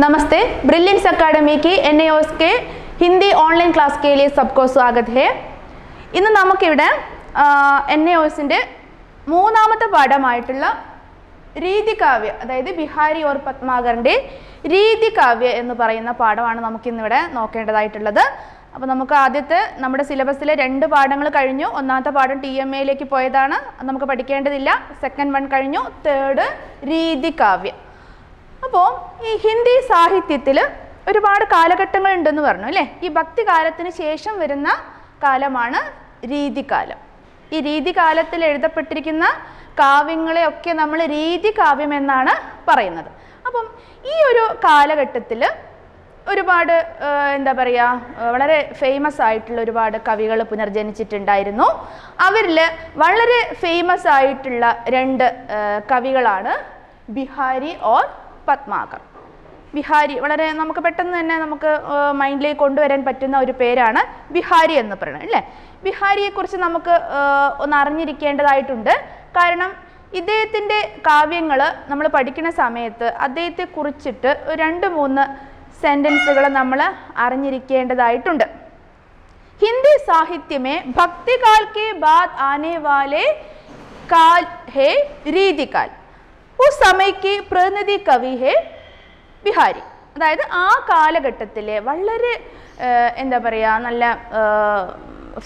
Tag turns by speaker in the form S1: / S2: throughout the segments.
S1: नमस्ते, brilliance academy की NAOS के हिंदी ऑनलाइन क्लास के लिए सबको स्वागत है. ഇന്ന് നമുക്കിവിടെ NAOSന്റെ മൂന്നാമത്തെ പാഠമായിട്ടുള്ള രീതികാവ്യ, അതായത് ബിഹാരി ഓർ പത്മാകറിന്റെ രീതികാവ്യ എന്ന് പറയുന്ന പാഠമാണ് നമുക്കിന്നിവിടെ നോക്കേണ്ടതായിട്ടുള്ളത്. അപ്പോൾ നമുക്ക് ആദ്യത്തെ നമ്മുടെ സിലബസിലെ 2 പാഠങ്ങൾ കഴിഞ്ഞു. ഒന്നാമത്തെ പാഠം TMAയിലേക്ക് പോയതാണ്, നമുക്ക് പഠിക്കേണ്ടതില്ല. സെക്കൻഡ് വൺ കഴിഞ്ഞു, തേർഡ് രീതികാവ്യ. അപ്പോൾ ഈ ഹിന്ദി സാഹിത്യത്തിൽ ഒരുപാട് കാലഘട്ടങ്ങൾ ഉണ്ടെന്ന് പറഞ്ഞു അല്ലേ. ഈ ഭക്തികാലത്തിന് ശേഷം വരുന്ന കാലമാണ് രീതികാലം. ഈ രീതികാലത്തിൽ എഴുതപ്പെട്ടിരിക്കുന്ന കാവ്യങ്ങളെയൊക്കെ നമ്മൾ രീതികാവ്യം എന്നാണ് പറയുന്നത്. അപ്പം ഈ ഒരു കാലഘട്ടത്തിൽ ഒരുപാട് എന്താ പറയുക, വളരെ ഫേമസ് ആയിട്ടുള്ള ഒരുപാട് കവികൾ പുനർജനിച്ചിട്ടുണ്ടായിരുന്നു. അവരിൽ വളരെ ഫേമസ് ആയിട്ടുള്ള 2 കവികളാണ് ബിഹാരി ഓർ പത്മാകർ. ബിഹാരി വളരെ നമുക്ക് പെട്ടെന്ന് തന്നെ നമുക്ക് മൈൻഡിലേക്ക് കൊണ്ടുവരാൻ പറ്റുന്ന ഒരു പേരാണ് ബിഹാരി എന്ന് പറയുന്നത് അല്ലേ. ബിഹാരിയെക്കുറിച്ച് നമുക്ക് ഒന്ന് അറിഞ്ഞിരിക്കേണ്ടതായിട്ടുണ്ട്. കാരണം ഇദ്ദേഹത്തിൻ്റെ കാവ്യങ്ങൾ നമ്മൾ പഠിക്കുന്ന സമയത്ത് അദ്ദേഹത്തെ കുറിച്ചിട്ട് 2-3 സെൻറ്റൻസുകൾ നമ്മൾ അറിഞ്ഞിരിക്കേണ്ടതായിട്ടുണ്ട്. ഹിന്ദി സാഹിത്യമേ ഭക്തികാൽ के बाद आने वाले काल है रीतिकाल. उस समय की प्रतिनिधि कवि है ബിഹാരി. അതായത് ആ കാലഘട്ടത്തിലെ വളരെ എന്താ പറയുക, നല്ല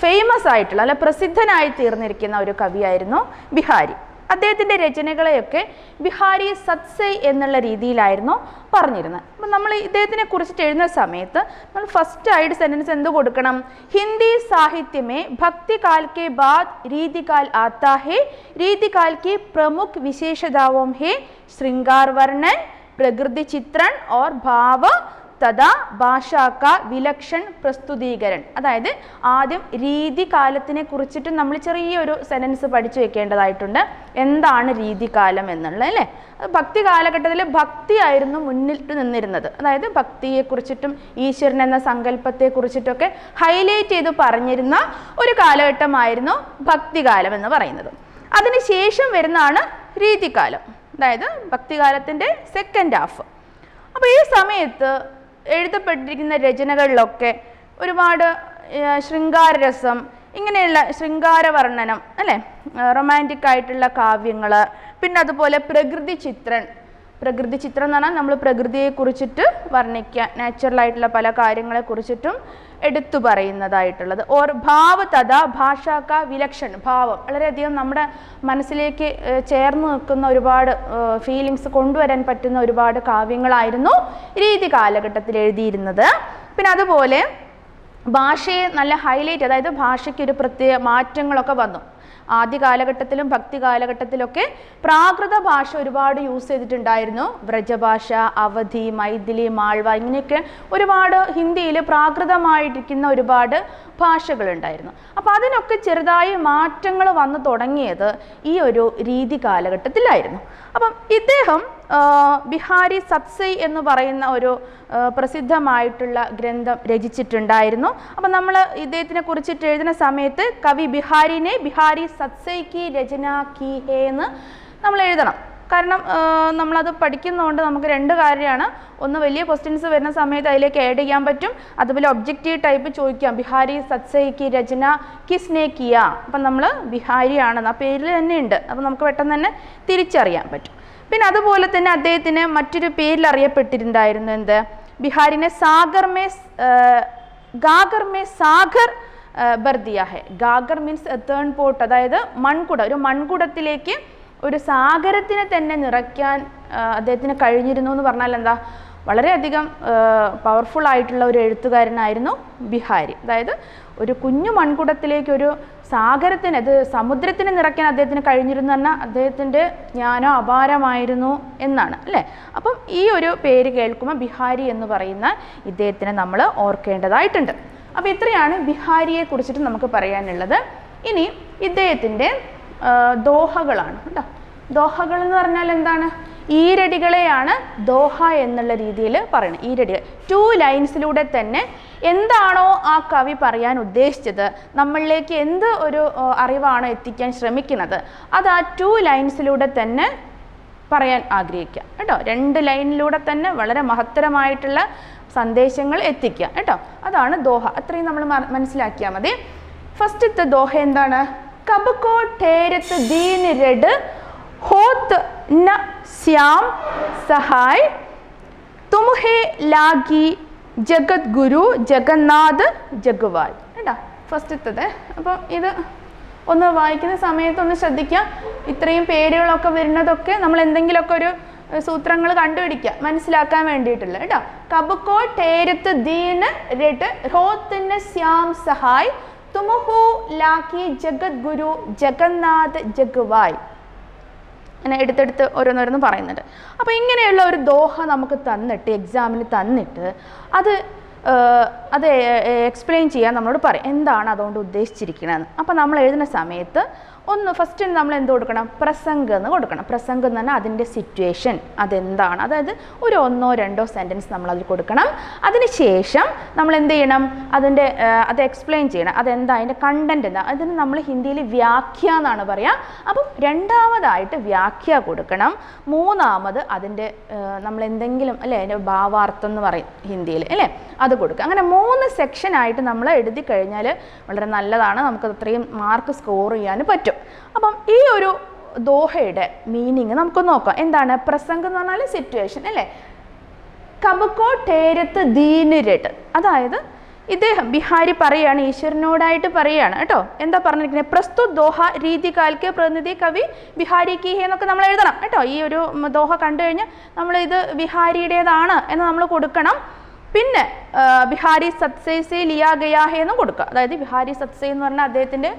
S1: ഫേമസ് ആയിട്ടുള്ള നല്ല പ്രസിദ്ധനായി തീർന്നിരിക്കുന്ന ഒരു കവിയായിരുന്നു ബിഹാരി. അദ്ദേഹത്തിൻ്റെ രചനകളെയൊക്കെ ബിഹാരി സത്സൈ എന്നുള്ള രീതിയിലായിരുന്നു പറഞ്ഞിരുന്നത്. അപ്പം നമ്മൾ ഇദ്ദേഹത്തിനെ കുറിച്ചിട്ട് എഴുതുന്ന സമയത്ത് നമ്മൾ ഫസ്റ്റ് ആയിട്ട് സെൻറ്റൻസ് എന്ത് കൊടുക്കണം? ഹിന്ദി സാഹിത്യമേ ഭക്തികാൽ കെ ബാദ് രീതികാൽ ആത്താ ഹേ. രീതികാൽ की प्रमुख विशेषताओं है श्रृंगार वर्णन, प्रकृति चित्रण और भाव तथा ഭാഷാ का विलक्षण प्रस्तुतीकरण. അതായത് ആദ്യം രീതികാലത്തിനെ കുറിച്ചിട്ട് നമ്മൾ ചെറിയൊരു സെൻറ്റൻസ് പഠിച്ചു വെക്കേണ്ടതായിട്ടുണ്ട്. എന്താണ് രീതികാലം എന്നുള്ളത് അല്ലേ. ഭക്തി കാലഘട്ടത്തിൽ ഭക്തിയായിരുന്നു മുന്നിട്ട് നിന്നിരുന്നത്. അതായത് ഭക്തിയെക്കുറിച്ചിട്ടും ഈശ്വരൻ എന്ന സങ്കല്പത്തെക്കുറിച്ചിട്ടൊക്കെ ഹൈലൈറ്റ് ചെയ്ത് പറഞ്ഞിരുന്ന ഒരു കാലഘട്ടമായിരുന്നു ഭക്തികാലം എന്ന് പറയുന്നത്. അതിനുശേഷം വരുന്നതാണ് രീതികാലം, അതായത് ഭക്തികാലത്തിൻ്റെ സെക്കൻഡ് ഹാഫ്. അപ്പോൾ ഈ സമയത്ത് എഴുതപ്പെട്ടിരിക്കുന്ന രചനകളിലൊക്കെ ഒരുപാട് ശൃംഗാരരസം, ഇങ്ങനെയുള്ള ശൃംഗാരവർണ്ണനം അല്ലേ, റൊമാൻറ്റിക് ആയിട്ടുള്ള കാവ്യങ്ങൾ, പിന്നെ അതുപോലെ പ്രകൃതി ചിത്രം എന്ന് പറഞ്ഞാൽ നമ്മൾ പ്രകൃതിയെ കുറിച്ചിട്ട് വർണ്ണിക്കുക, നാച്ചുറലായിട്ടുള്ള പല കാര്യങ്ങളെ കുറിച്ചിട്ടും എടുത്തു പറയുന്നതായിട്ടുള്ളത്. ഓർ ഭാവ തഥാ ഭാഷാ കാ വിലക്ഷൺ, ഭാവം വളരെയധികം നമ്മുടെ മനസ്സിലേക്ക് ചേർന്ന് നിൽക്കുന്ന ഒരുപാട് ഫീലിങ്സ് കൊണ്ടുവരാൻ പറ്റുന്ന ഒരുപാട് കാവ്യങ്ങളായിരുന്നു രീതി കാലഘട്ടത്തിൽ എഴുതിയിരുന്നത്. പിന്നെ അതുപോലെ ഭാഷയെ നല്ല ഹൈലൈറ്റ്, അതായത് ഭാഷയ്ക്ക് ഒരു പ്രത്യേക മാറ്റങ്ങളൊക്കെ വന്നു. ആദ്യ കാലഘട്ടത്തിലും ഭക്തി കാലഘട്ടത്തിലൊക്കെ പ്രാകൃത ഭാഷ ഒരുപാട് യൂസ് ചെയ്തിട്ടുണ്ടായിരുന്നു. വ്രജഭാഷ, അവധി, മൈഥിലി, മാൾവ, ഇങ്ങനെയൊക്കെ ഒരുപാട് ഹിന്ദിയിൽ പ്രാകൃതമായിരിക്കുന്ന ഒരുപാട് ഭാഷകളുണ്ടായിരുന്നു. അപ്പോൾ അതിനൊക്കെ ചെറുതായി മാറ്റങ്ങൾ വന്നു തുടങ്ങിയത് ഈ ഒരു രീതി കാലഘട്ടത്തിലായിരുന്നു. അപ്പം ഇദ്ദേഹം ബിഹാരി സത്സൈ എന്ന് പറയുന്ന ഒരു പ്രസിദ്ധമായിട്ടുള്ള ഗ്രന്ഥം രചിച്ചിട്ടുണ്ടായിരുന്നു. അപ്പം നമ്മൾ ഇദ്ദേഹത്തിനെ കുറിച്ചിട്ട് എഴുതുന്ന സമയത്ത് കവി ബിഹാരിനെ ബിഹാരി സത്സൈ കി രചന കി ഹേ എന്ന് നമ്മൾ എഴുതണം. കാരണം നമ്മളത് പഠിക്കുന്നതുകൊണ്ട് നമുക്ക് 2 കാര്യമാണ്. ഒന്ന്, വലിയ ക്വസ്റ്റ്യൻസ് വരുന്ന സമയത്ത് അതിലേക്ക് ആഡ് ചെയ്യാൻ പറ്റും. അതുപോലെ ഒബ്ജക്റ്റീവ് ടൈപ്പ് ചോദിക്കാം, ബിഹാരി സത്സൈ കി രചന കിസ്നെ കിയ. അപ്പം നമ്മൾ ബിഹാരിയാണെന്ന് ആ പേരിൽ തന്നെ ഉണ്ട്, അപ്പം നമുക്ക് പെട്ടെന്ന് തന്നെ തിരിച്ചറിയാൻ പറ്റും. പിന്നെ അതുപോലെ തന്നെ അദ്ദേഹത്തിന് മറ്റൊരു പേരിൽ അറിയപ്പെട്ടിട്ടുണ്ടായിരുന്നു. എന്ത്? ബിഹാരിനെ ഗാഗർ മേ സാഗർ ബർദിയ ഹെ. ഗാഗർ മീൻസ് എർത്തേൺ പോട്ട്, അതായത് മൺകുട. ഒരു മൺകുടത്തിലേക്ക് ഒരു സാഗരത്തിനെ തന്നെ നിറയ്ക്കാൻ അദ്ദേഹത്തിന് കഴിഞ്ഞിരുന്നു എന്ന് പറഞ്ഞാൽ എന്താ, വളരെയധികം പവർഫുൾ ആയിട്ടുള്ള ഒരു എഴുത്തുകാരനായിരുന്നു ബിഹാരി. അതായത് ഒരു കുഞ്ഞു മൺകുടത്തിലേക്ക് ഒരു സാഗരത്തിന്, അത് സമുദ്രത്തിന് നിറയ്ക്കാൻ അദ്ദേഹത്തിന് കഴിഞ്ഞിരുന്നു പറഞ്ഞാൽ അദ്ദേഹത്തിൻ്റെ ജ്ഞാനം അപാരമായിരുന്നു എന്നാണ് അല്ലേ. അപ്പം ഈ ഒരു പേര് കേൾക്കുമ്പോൾ ബിഹാരി എന്ന് പറയുന്ന ഇദ്ദേഹത്തിനെ നമ്മൾ ഓർക്കേണ്ടതായിട്ടുണ്ട്. അപ്പോൾ ഇത്രയാണ് ബിഹാരിയെ കുറിച്ചിട്ട് നമുക്ക് പറയാനുള്ളത്. ഇനി ഇദ്ദേഹത്തിൻ്റെ ദോഹകളാണ് കേട്ടോ. ദോഹകൾ എന്ന് പറഞ്ഞാൽ എന്താണ്? ഈരടികളെയാണ് ദോഹ എന്നുള്ള രീതിയിൽ പറയുന്നത്. ഈരടികൾ 2 ലൈൻസിലൂടെ തന്നെ എന്താണോ ആ കവി പറയാൻ ഉദ്ദേശിച്ചത്, നമ്മളിലേക്ക് എന്ത് ഒരു അറിവാണോ എത്തിക്കാൻ ശ്രമിക്കുന്നത്, അത് ആ 2 ലൈൻസിലൂടെ തന്നെ പറയാൻ ആഗ്രഹിക്കുക കേട്ടോ. 2 ലൈനിലൂടെ തന്നെ വളരെ മഹത്തരമായിട്ടുള്ള സന്ദേശങ്ങൾ എത്തിക്കുക കേട്ടോ. അതാണ് ദോഹ. അത്രയും നമ്മൾ മനസ്സിലാക്കിയാൽ മതി. ഫസ്റ്റത്തെ ദോഹ എന്താണ്? കബ് കോ ഠേരത്ത് ദീൻ രഡ് ഹോത്ത് ന ശ്യാം സഹായ് തുംഹേ ലാഗി ജഗത് ഗുരു ജഗന്നാഥ് ജഗ്വായ് കേട്ടോ ഫസ്റ്റത്തത്. അപ്പം ഇത് ഒന്ന് വായിക്കുന്ന സമയത്ത് ഒന്ന് ശ്രദ്ധിക്കുക. ഇത്രയും പേരുകളൊക്കെ വരുന്നതൊക്കെ നമ്മൾ എന്തെങ്കിലുമൊക്കെ ഒരു സൂത്രങ്ങൾ കണ്ടുപിടിക്കുക മനസ്സിലാക്കാൻ വേണ്ടിയിട്ടുള്ള കേട്ടോ. കബ് കോ ഠേരത്ത് ദീൻ രഡ് ഹോത്ത് ന ശ്യാം സഹായ് തുംഹു ലാക്കി ജഗത് ഗുരു ജഗന്നാഥ് ജഗ്വായ്. അങ്ങനെ എടുത്തെടുത്ത് ഓരോന്നോരോന്ന് പറയുന്നുണ്ട്. അപ്പോൾ ഇങ്ങനെയുള്ള ഒരു ദോഹ നമുക്ക് തന്നിട്ട് എക്സാമിന് തന്നിട്ട് അത് എക്സ്പ്ലെയിൻ ചെയ്യാൻ നമ്മളോട് പറയും എന്താണ് അതുകൊണ്ട് ഉദ്ദേശിച്ചിരിക്കണമെന്ന്. അപ്പോൾ നമ്മൾ എഴുതുന്ന സമയത്ത് ഫസ്റ്റ് നമ്മൾ എന്ത് കൊടുക്കണം? പ്രസംഗം എന്ന് കൊടുക്കണം. പ്രസംഗം എന്ന് പറഞ്ഞാൽ അതിൻ്റെ സിറ്റുവേഷൻ അതെന്താണ്, അതായത് ഒരു 1-2 സെൻറ്റൻസ് നമ്മളതിൽ കൊടുക്കണം. അതിനുശേഷം നമ്മൾ എന്ത് ചെയ്യണം? അത് എക്സ്പ്ലെയിൻ ചെയ്യണം. അതെന്താ അതിൻ്റെ കണ്ടൻറ് എന്താ, അതിന് നമ്മൾ ഹിന്ദിയിൽ വ്യാഖ്യ എന്നാണ് പറയുക. അപ്പം രണ്ടാമതായിട്ട് വ്യാഖ്യ കൊടുക്കണം. മൂന്നാമത് അതിൻ്റെ നമ്മൾ എന്തെങ്കിലും അല്ലേ അതിൻ്റെ ഭാവാർത്ഥം എന്ന് പറയും ഹിന്ദിയിൽ അല്ലേ, അത് കൊടുക്കുക. അങ്ങനെ 3 സെക്ഷനായിട്ട് നമ്മൾ എഴുതി കഴിഞ്ഞാൽ വളരെ നല്ലതാണ്. നമുക്ക് അത്രയും മാർക്ക് സ്കോർ ചെയ്യാൻ പറ്റും. അപ്പം ഈ ഒരു ദോഹയുടെ മീനിങ് നമുക്കൊന്ന് നോക്കാം. എന്താണ്? പ്രസംഗം എന്ന് പറഞ്ഞാൽ സിറ്റുവേഷൻ അല്ലേ. കബ് കോ ഠേരത്ത് ദീൻ രഡ്, അതായത് ഇദ്ദേഹം ബിഹാരി പറയുകയാണ്, ഈശ്വരനോടായിട്ട് പറയുകയാണ് കേട്ടോ. എന്താ പറഞ്ഞിരിക്കുന്നത്? പ്രസ്തുത് ദോഹ രീതികാൽക്ക് പ്രതിനിധി കവി ബിഹാരി കി ഹെ എന്നൊക്കെ നമ്മൾ എഴുതണം കേട്ടോ. ഈ ഒരു ദോഹ കണ്ടു കഴിഞ്ഞാൽ നമ്മൾ ഇത് ബിഹാരിയുടേതാണ് എന്ന് നമ്മൾ കൊടുക്കണം. പിന്നെ ബിഹാരി സത്സേ ലിയാ ഗയാ ഹെ എന്നും കൊടുക്കുക. അതായത് ബിഹാരി സത്സേ എന്ന് പറഞ്ഞാൽ അദ്ദേഹത്തിൻ്റെ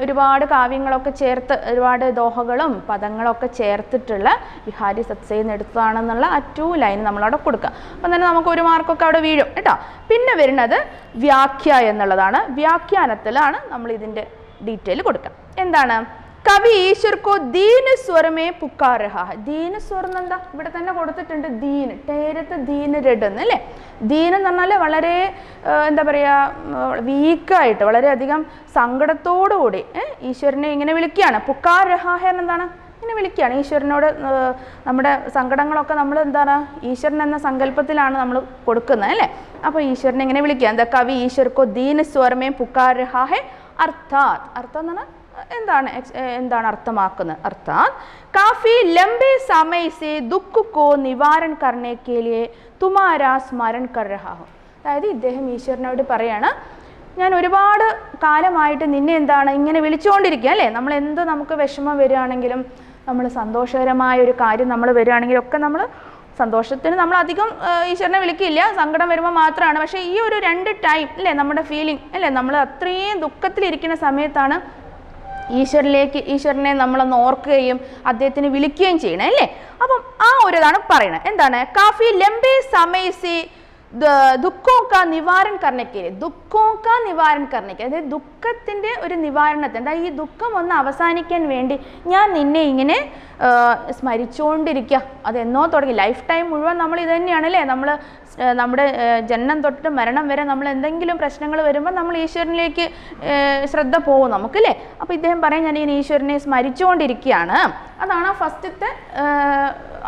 S1: ഒരുപാട് കാവ്യങ്ങളൊക്കെ ചേർത്ത് ഒരുപാട് ദോഹകളും പദങ്ങളൊക്കെ ചേർത്തിട്ടുള്ള ബിഹാരി സത്സേ എന്ന് എടുത്തതാണെന്നുള്ള ആ 2 ലൈൻ നമ്മളവിടെ കൊടുക്കുക. അപ്പം തന്നെ നമുക്ക് 1 മാർക്കൊക്കെ അവിടെ വീഴും കേട്ടോ. പിന്നെ വരുന്നത് വ്യാഖ്യ എന്നുള്ളതാണ്. വ്യാഖ്യാനത്തിലാണ് നമ്മൾ ഇതിൻ്റെ ഡീറ്റെയിൽ കൊടുക്കുക. എന്താണ്? കവി ഈശ്വർ കോ ദീൻ സ്വരമേ പുക്കാർ രഹാ ഹൈ. ദീൻ സ്വരം എന്താ ഇവിടെ തന്നെ കൊടുത്തിട്ടുണ്ട്. ദീൻ ഠേരത്ത് ദീൻ രഡ് എന്ന് അല്ലേ. ദീൻ എന്ന് പറഞ്ഞാൽ വളരെ എന്താ പറയുക വീക്കായിട്ട് വളരെയധികം സങ്കടത്തോടുകൂടി ഈശ്വരനെ ഇങ്ങനെ വിളിക്കുകയാണ്. പുക്കാർ രഹാ ഹൈ എന്താണ്? ഇങ്ങനെ വിളിക്കുകയാണ് ഈശ്വരനോട്. നമ്മുടെ സങ്കടങ്ങളൊക്കെ നമ്മൾ എന്താണ് ഈശ്വരൻ എന്ന സങ്കല്പത്തിലാണ് നമ്മൾ കൊടുക്കുന്നത് അല്ലേ. അപ്പോൾ ഈശ്വരനെ ഇങ്ങനെ വിളിക്കുക. എന്താ? കവി ഈശ്വർ കോ ദീൻ സ്വരമേ പുക്കാർ രഹാ ഹൈ അർത്ഥാത്. അർത്ഥം എന്ന് പറഞ്ഞാൽ എന്താണ് അർത്ഥമാക്കുന്നത്? അർത്ഥാത് കാഫി ലംബേ സമയ സേ ദുഃഖ കോ നിവാരൺ കർണേ കേ ലിയേ തുമാരാ സ്മരൺ കർ രഹാ ഹൂം. അതായത് ഇദ്ദേഹം ഈശ്വരനോട് പറയാണ്, ഞാൻ ഒരുപാട് കാലമായിട്ട് നിന്നെ എന്താണ് ഇങ്ങനെ വിളിച്ചുകൊണ്ടിരിക്കുക അല്ലേ. നമ്മൾ എന്ത് നമുക്ക് വിഷമം വരികയാണെങ്കിലും നമ്മൾ സന്തോഷകരമായ ഒരു കാര്യം നമ്മൾ വരികയാണെങ്കിലും ഒക്കെ നമ്മൾ സന്തോഷത്തിന് നമ്മൾ അധികം ഈശ്വരനെ വിളിക്കില്ല, സങ്കടം വരുമ്പോൾ മാത്രമാണ്. പക്ഷേ ഈ ഒരു 2 ടൈം അല്ലേ നമ്മുടെ ഫീലിംഗ് അല്ലേ, നമ്മൾ അത്രയും ദുഃഖത്തിലിരിക്കുന്ന സമയത്താണ് ഈശ്വരനെ നമ്മളൊന്ന് ഓർക്കുകയും അദ്ദേഹത്തിന് വിളിക്കുകയും ചെയ്യണം അല്ലേ. അപ്പം ആ ഒരു ഇതാണ് പറയണത്. എന്താണ്? കാഫി ലംബേ സമയ സേ ദുഃഖോ കാ നിവാരൺ കർണയ്ക്ക്. ദുഃഖോ കാ നിവാരൺ കർണയ്ക്ക്, അതായത് ദുഃഖത്തിൻ്റെ ഒരു നിവാരണത്തിന്, അതായത് ഈ ദുഃഖം ഒന്ന് അവസാനിക്കാൻ വേണ്ടി ഞാൻ നിന്നെ ഇങ്ങനെ സ്മരിച്ചുകൊണ്ടിരിക്കുക. അതെന്നോ തുടങ്ങി ലൈഫ് ടൈം മുഴുവൻ നമ്മൾ ഇത് തന്നെയാണ് അല്ലേ. നമ്മുടെ ജനനം തൊട്ട് മരണം വരെ നമ്മൾ എന്തെങ്കിലും പ്രശ്നങ്ങൾ വരുമ്പോൾ നമ്മൾ ഈശ്വരനിലേക്ക് ശ്രദ്ധ പോകും നമുക്കല്ലേ. അപ്പോൾ ഇദ്ദേഹം പറയും ഞാൻ ഇങ്ങനെ ഈശ്വരനെ സ്മരിച്ചുകൊണ്ടിരിക്കുകയാണ്. അതാണ് ഫസ്റ്റത്തെ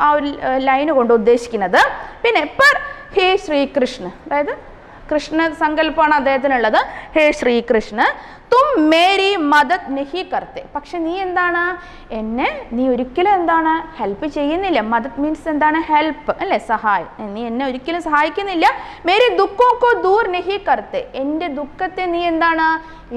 S1: ആ ഒരു ലൈന് കൊണ്ട് ഉദ്ദേശിക്കുന്നത്. പിന്നെ ഹേ ശ്രീകൃഷ്ണ, അതായത് കൃഷ്ണ സങ്കല്പമാണ് അദ്ദേഹത്തിനുള്ളത്. ഹേ ശ്രീകൃഷ്ണ തും മേരി മദത് നഹി കർത്തെ. പക്ഷെ നീ എന്താണ് നീ ഒരിക്കലും എന്താണ് ഹെൽപ്പ് ചെയ്യുന്നില്ല. മദത് മീൻസ് എന്താണ്? ഹെൽപ്പ് അല്ലേ, സഹായം. നീ എന്നെ ഒരിക്കലും സഹായിക്കുന്നില്ല. മേരി ദുഃഖോ കോ ദൂർ നഹി കർത്തെ. എൻ്റെ ദുഃഖത്തെ നീ എന്താണ്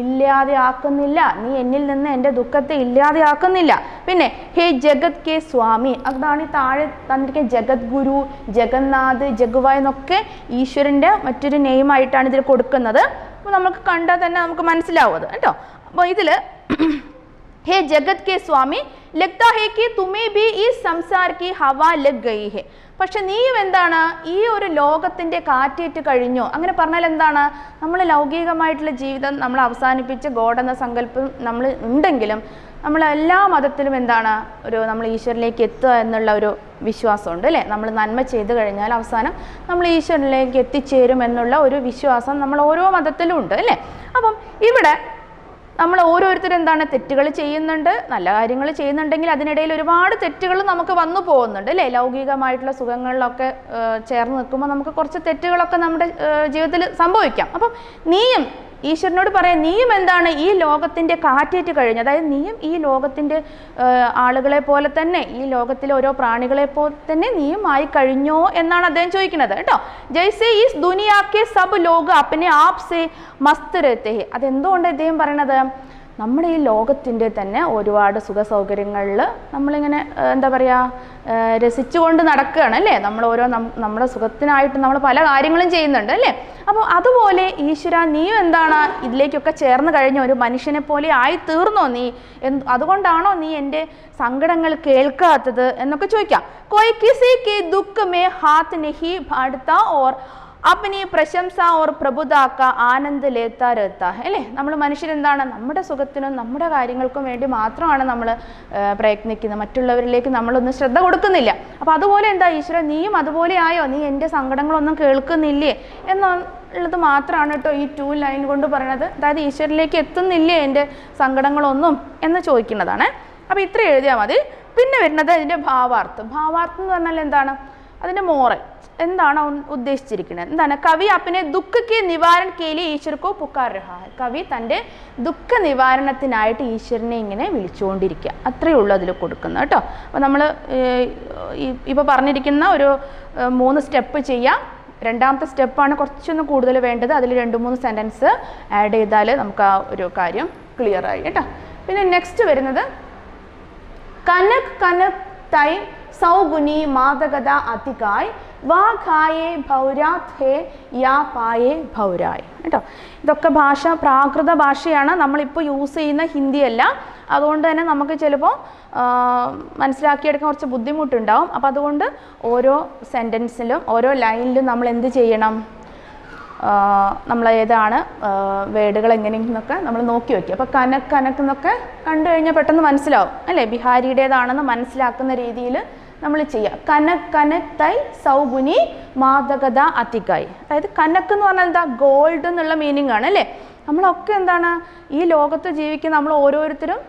S1: ഇല്ലാതെ ആക്കുന്നില്ല. നീ എന്നിൽ നിന്ന് എൻ്റെ ദുഃഖത്തെ ഇല്ലാതെ ആക്കുന്നില്ല. പിന്നെ ഹേ ജഗത് കെ സ്വാമി, അതാണ് ഈ താഴെ തന്നിരിക്കുന്ന ജഗത് ഗുരു, ജഗന്നാഥ്, ജഗ്വായ് എന്നൊക്കെ ഈശ്വരൻ്റെ മറ്റൊരു നെയിമായിട്ടാണ് ഇതിൽ കൊടുക്കുന്നത്. അപ്പോൾ നമുക്ക് കണ്ടാൽ തന്നെ നമുക്ക് മനസ്സിലാവും അത് കേട്ടോ. അപ്പോൾ ഇതിൽ ഹേ ജഗത് കെ സ്വാമി ലഗ്താ ഹേ കി തുമേ ഭി ഈ സംസാർ കി ഹവ ലഗ് ഗയി ഹേ. പക്ഷെ നീയും എന്താണ് ഈ ഒരു ലോകത്തിൻ്റെ കാറ്റേറ്റ് കഴിഞ്ഞോ? അങ്ങനെ പറഞ്ഞാൽ എന്താണ്? നമ്മൾ ലൗകികമായിട്ടുള്ള ജീവിതം നമ്മൾ അവസാനിപ്പിച്ച് ഗോഡ് എന്ന സങ്കല്പം നമ്മൾ ഉണ്ടെങ്കിലും നമ്മൾ എല്ലാ മതത്തിലും എന്താണ് നമ്മൾ ഈശ്വരനിലേക്ക് എത്തുക എന്നുള്ള ഒരു വിശ്വാസമുണ്ട് അല്ലേ. നമ്മൾ നന്മ ചെയ്തു കഴിഞ്ഞാൽ അവസാനം നമ്മൾ ഈശ്വരനിലേക്ക് എത്തിച്ചേരും എന്നുള്ള ഒരു വിശ്വാസം നമ്മൾ ഓരോ മതത്തിലും ഉണ്ട് അല്ലേ. അപ്പം ഇവിടെ നമ്മൾ ഓരോരുത്തരും എന്താണ് തെറ്റുകൾ ചെയ്യുന്നുണ്ട്, നല്ല കാര്യങ്ങൾ ചെയ്യുന്നുണ്ടെങ്കിൽ അതിനിടയിൽ ഒരുപാട് തെറ്റുകൾ നമുക്ക് വന്നു പോകുന്നുണ്ട് അല്ലേ. ലൗകികമായിട്ടുള്ള സുഖങ്ങളിലൊക്കെ ചേർന്ന് നിൽക്കുമ്പോൾ നമുക്ക് കുറച്ച് തെറ്റുകളൊക്കെ നമ്മുടെ ജീവിതത്തിൽ സംഭവിക്കാം. അപ്പം നീയും ഈശ്വരനോട് പറയാം, നീയും എന്താണ് ഈ ലോകത്തിൻ്റെ കാറ്റേറ്റ് കഴിഞ്ഞു, അതായത് നീയും ഈ ലോകത്തിൻ്റെ ആളുകളെ പോലെ തന്നെ, ഈ ലോകത്തിലെ ഓരോ പ്രാണികളെ പോലെ തന്നെ നീയും ആയി കഴിഞ്ഞോ എന്നാണ് അദ്ദേഹം ചോദിക്കുന്നത് കേട്ടോ. ജയ്സെ ഈസ് ദുനിയാക്കെ സബ് ലോക അപ്പനെ ആപ് സെ മസ്ത് രഹത്തെ ഹെ. അതെന്തുകൊണ്ട് അദ്ദേഹം പറയണത്, നമ്മുടെ ഈ ലോകത്തിൻ്റെ തന്നെ ഒരുപാട് സുഖ സൗകര്യങ്ങളിൽ നമ്മളിങ്ങനെ എന്താ പറയുക രസിച്ചുകൊണ്ട് നടക്കുകയാണ് അല്ലേ. നമ്മൾ നമ്മുടെ സുഖത്തിനായിട്ട് നമ്മൾ പല കാര്യങ്ങളും ചെയ്യുന്നുണ്ട് അല്ലേ. അപ്പോൾ അതുപോലെ ഈശ്വര നീയും എന്താണ് ഇതിലേക്കൊക്കെ ചേർന്ന് കഴിഞ്ഞ ഒരു മനുഷ്യനെ പോലെ ആയി തീർന്നോ നീ, അതുകൊണ്ടാണോ നീ എൻ്റെ സങ്കടങ്ങൾ കേൾക്കാത്തത് എന്നൊക്കെ ചോദിക്കാം. കോയി കിസി കി ദുഃഖ് മേ ഹാത്ത് നഹി ബാഡ്താ ഓർ अपनी പ്രശംസ ഓർ പ്രഭുതാക്ക ആനന്ദ് ലേത്താ രഹത്താ അല്ലേ. നമ്മൾ മനുഷ്യരെന്താണ് നമ്മുടെ സുഖത്തിനും നമ്മുടെ കാര്യങ്ങൾക്കും വേണ്ടി മാത്രമാണ് നമ്മൾ പ്രയത്നിക്കുന്നത്, മറ്റുള്ളവരിലേക്ക് നമ്മളൊന്നും ശ്രദ്ധ കൊടുക്കുന്നില്ല. അപ്പോൾ അതുപോലെ എന്താ ഈശ്വരൻ നീയും അതുപോലെ ആയോ, നീ എൻ്റെ സങ്കടങ്ങളൊന്നും കേൾക്കുന്നില്ലേ എന്നുള്ളത് മാത്രമാണ് കേട്ടോ ഈ 2 ലൈൻ കൊണ്ട് പറയുന്നത്. അതായത് ഈശ്വരനിലേക്ക് എത്തുന്നില്ലേ എൻ്റെ സങ്കടങ്ങളൊന്നും എന്ന് ചോദിക്കുന്നതാണ്. അപ്പോൾ ഇത്ര എഴുതിയാൽ മതി. പിന്നെ വരുന്നത് അതിൻ്റെ ഭാവാർത്ഥം. ഭാവാർത്ഥം എന്ന് പറഞ്ഞാൽ എന്താണ്, അതിൻ്റെ മോറൽ എന്താണ് ഉദ്ദേശിച്ചിരിക്കുന്നത്, എന്താണ് കവി അപ്പനെ ദുഃഖക്ക് നിവാരണ കേലി ഈശ്വരക്കോ പുക്കാർ രഹാ. കവി തൻ്റെ ദുഃഖ നിവാരണത്തിനായിട്ട് ഈശ്വരനെ ഇങ്ങനെ വിളിച്ചുകൊണ്ടിരിക്കുക, അത്രയേ ഉള്ളൂ അതിൽ കൊടുക്കുന്നത് കേട്ടോ. അപ്പോൾ നമ്മൾ ഇപ്പോൾ പറഞ്ഞിരിക്കുന്ന ഒരു 3 സ്റ്റെപ്പ് ചെയ്യാം. രണ്ടാമത്തെ സ്റ്റെപ്പാണ് കുറച്ചൊന്ന് കൂടുതൽ വേണ്ടത്. അതിൽ 2-3 സെൻറ്റൻസ് ആഡ് ചെയ്താൽ നമുക്ക് ആ ഒരു കാര്യം ക്ലിയർ ആയി കേട്ടോ. പിന്നെ നെക്സ്റ്റ് വരുന്നത് കനക് കനക് തൈ സൗഗുനി മാതകത അതികായ് വാ ഖായേ ഭൗരാത് ഹേ യാ പായേ ഭൗരായ് കേട്ടോ. ഇതൊക്കെ ഭാഷ പ്രാകൃത ഭാഷയാണ്, നമ്മളിപ്പോൾ യൂസ് ചെയ്യുന്ന ഹിന്ദിയല്ല. അതുകൊണ്ട് തന്നെ നമുക്ക് ചിലപ്പോൾ മനസ്സിലാക്കിയെടുക്കാൻ കുറച്ച് ബുദ്ധിമുട്ടുണ്ടാവും. അപ്പോൾ അതുകൊണ്ട് ഓരോ സെൻറ്റൻസിലും ഓരോ ലൈനിലും നമ്മൾ എന്ത് ചെയ്യണം, നമ്മൾ ഏതാണ് വേർഡുകൾ എങ്ങനെയെന്നൊക്കെ നമ്മൾ നോക്കി വയ്ക്കുക. അപ്പോൾ കനക് കനക് എന്നൊക്കെ കണ്ടു കഴിഞ്ഞാൽ പെട്ടെന്ന് മനസ്സിലാവും അല്ലേ, ബിഹാരിയുടേതാണെന്ന് മനസ്സിലാക്കുന്ന രീതിയിൽ നമ്മൾ ചെയ്യുക. കനക് കനക് തൈ സൗഗുനി മാതകത അതികായ്. അതായത് കനക്ക് എന്ന് പറഞ്ഞാൽ എന്താ, ഗോൾഡ് എന്നുള്ള മീനിങ് ആണ് അല്ലേ. നമ്മളൊക്കെ എന്താണ് ഈ ലോകത്ത് ജീവിക്കുന്ന നമ്മൾ ഓരോരുത്തരും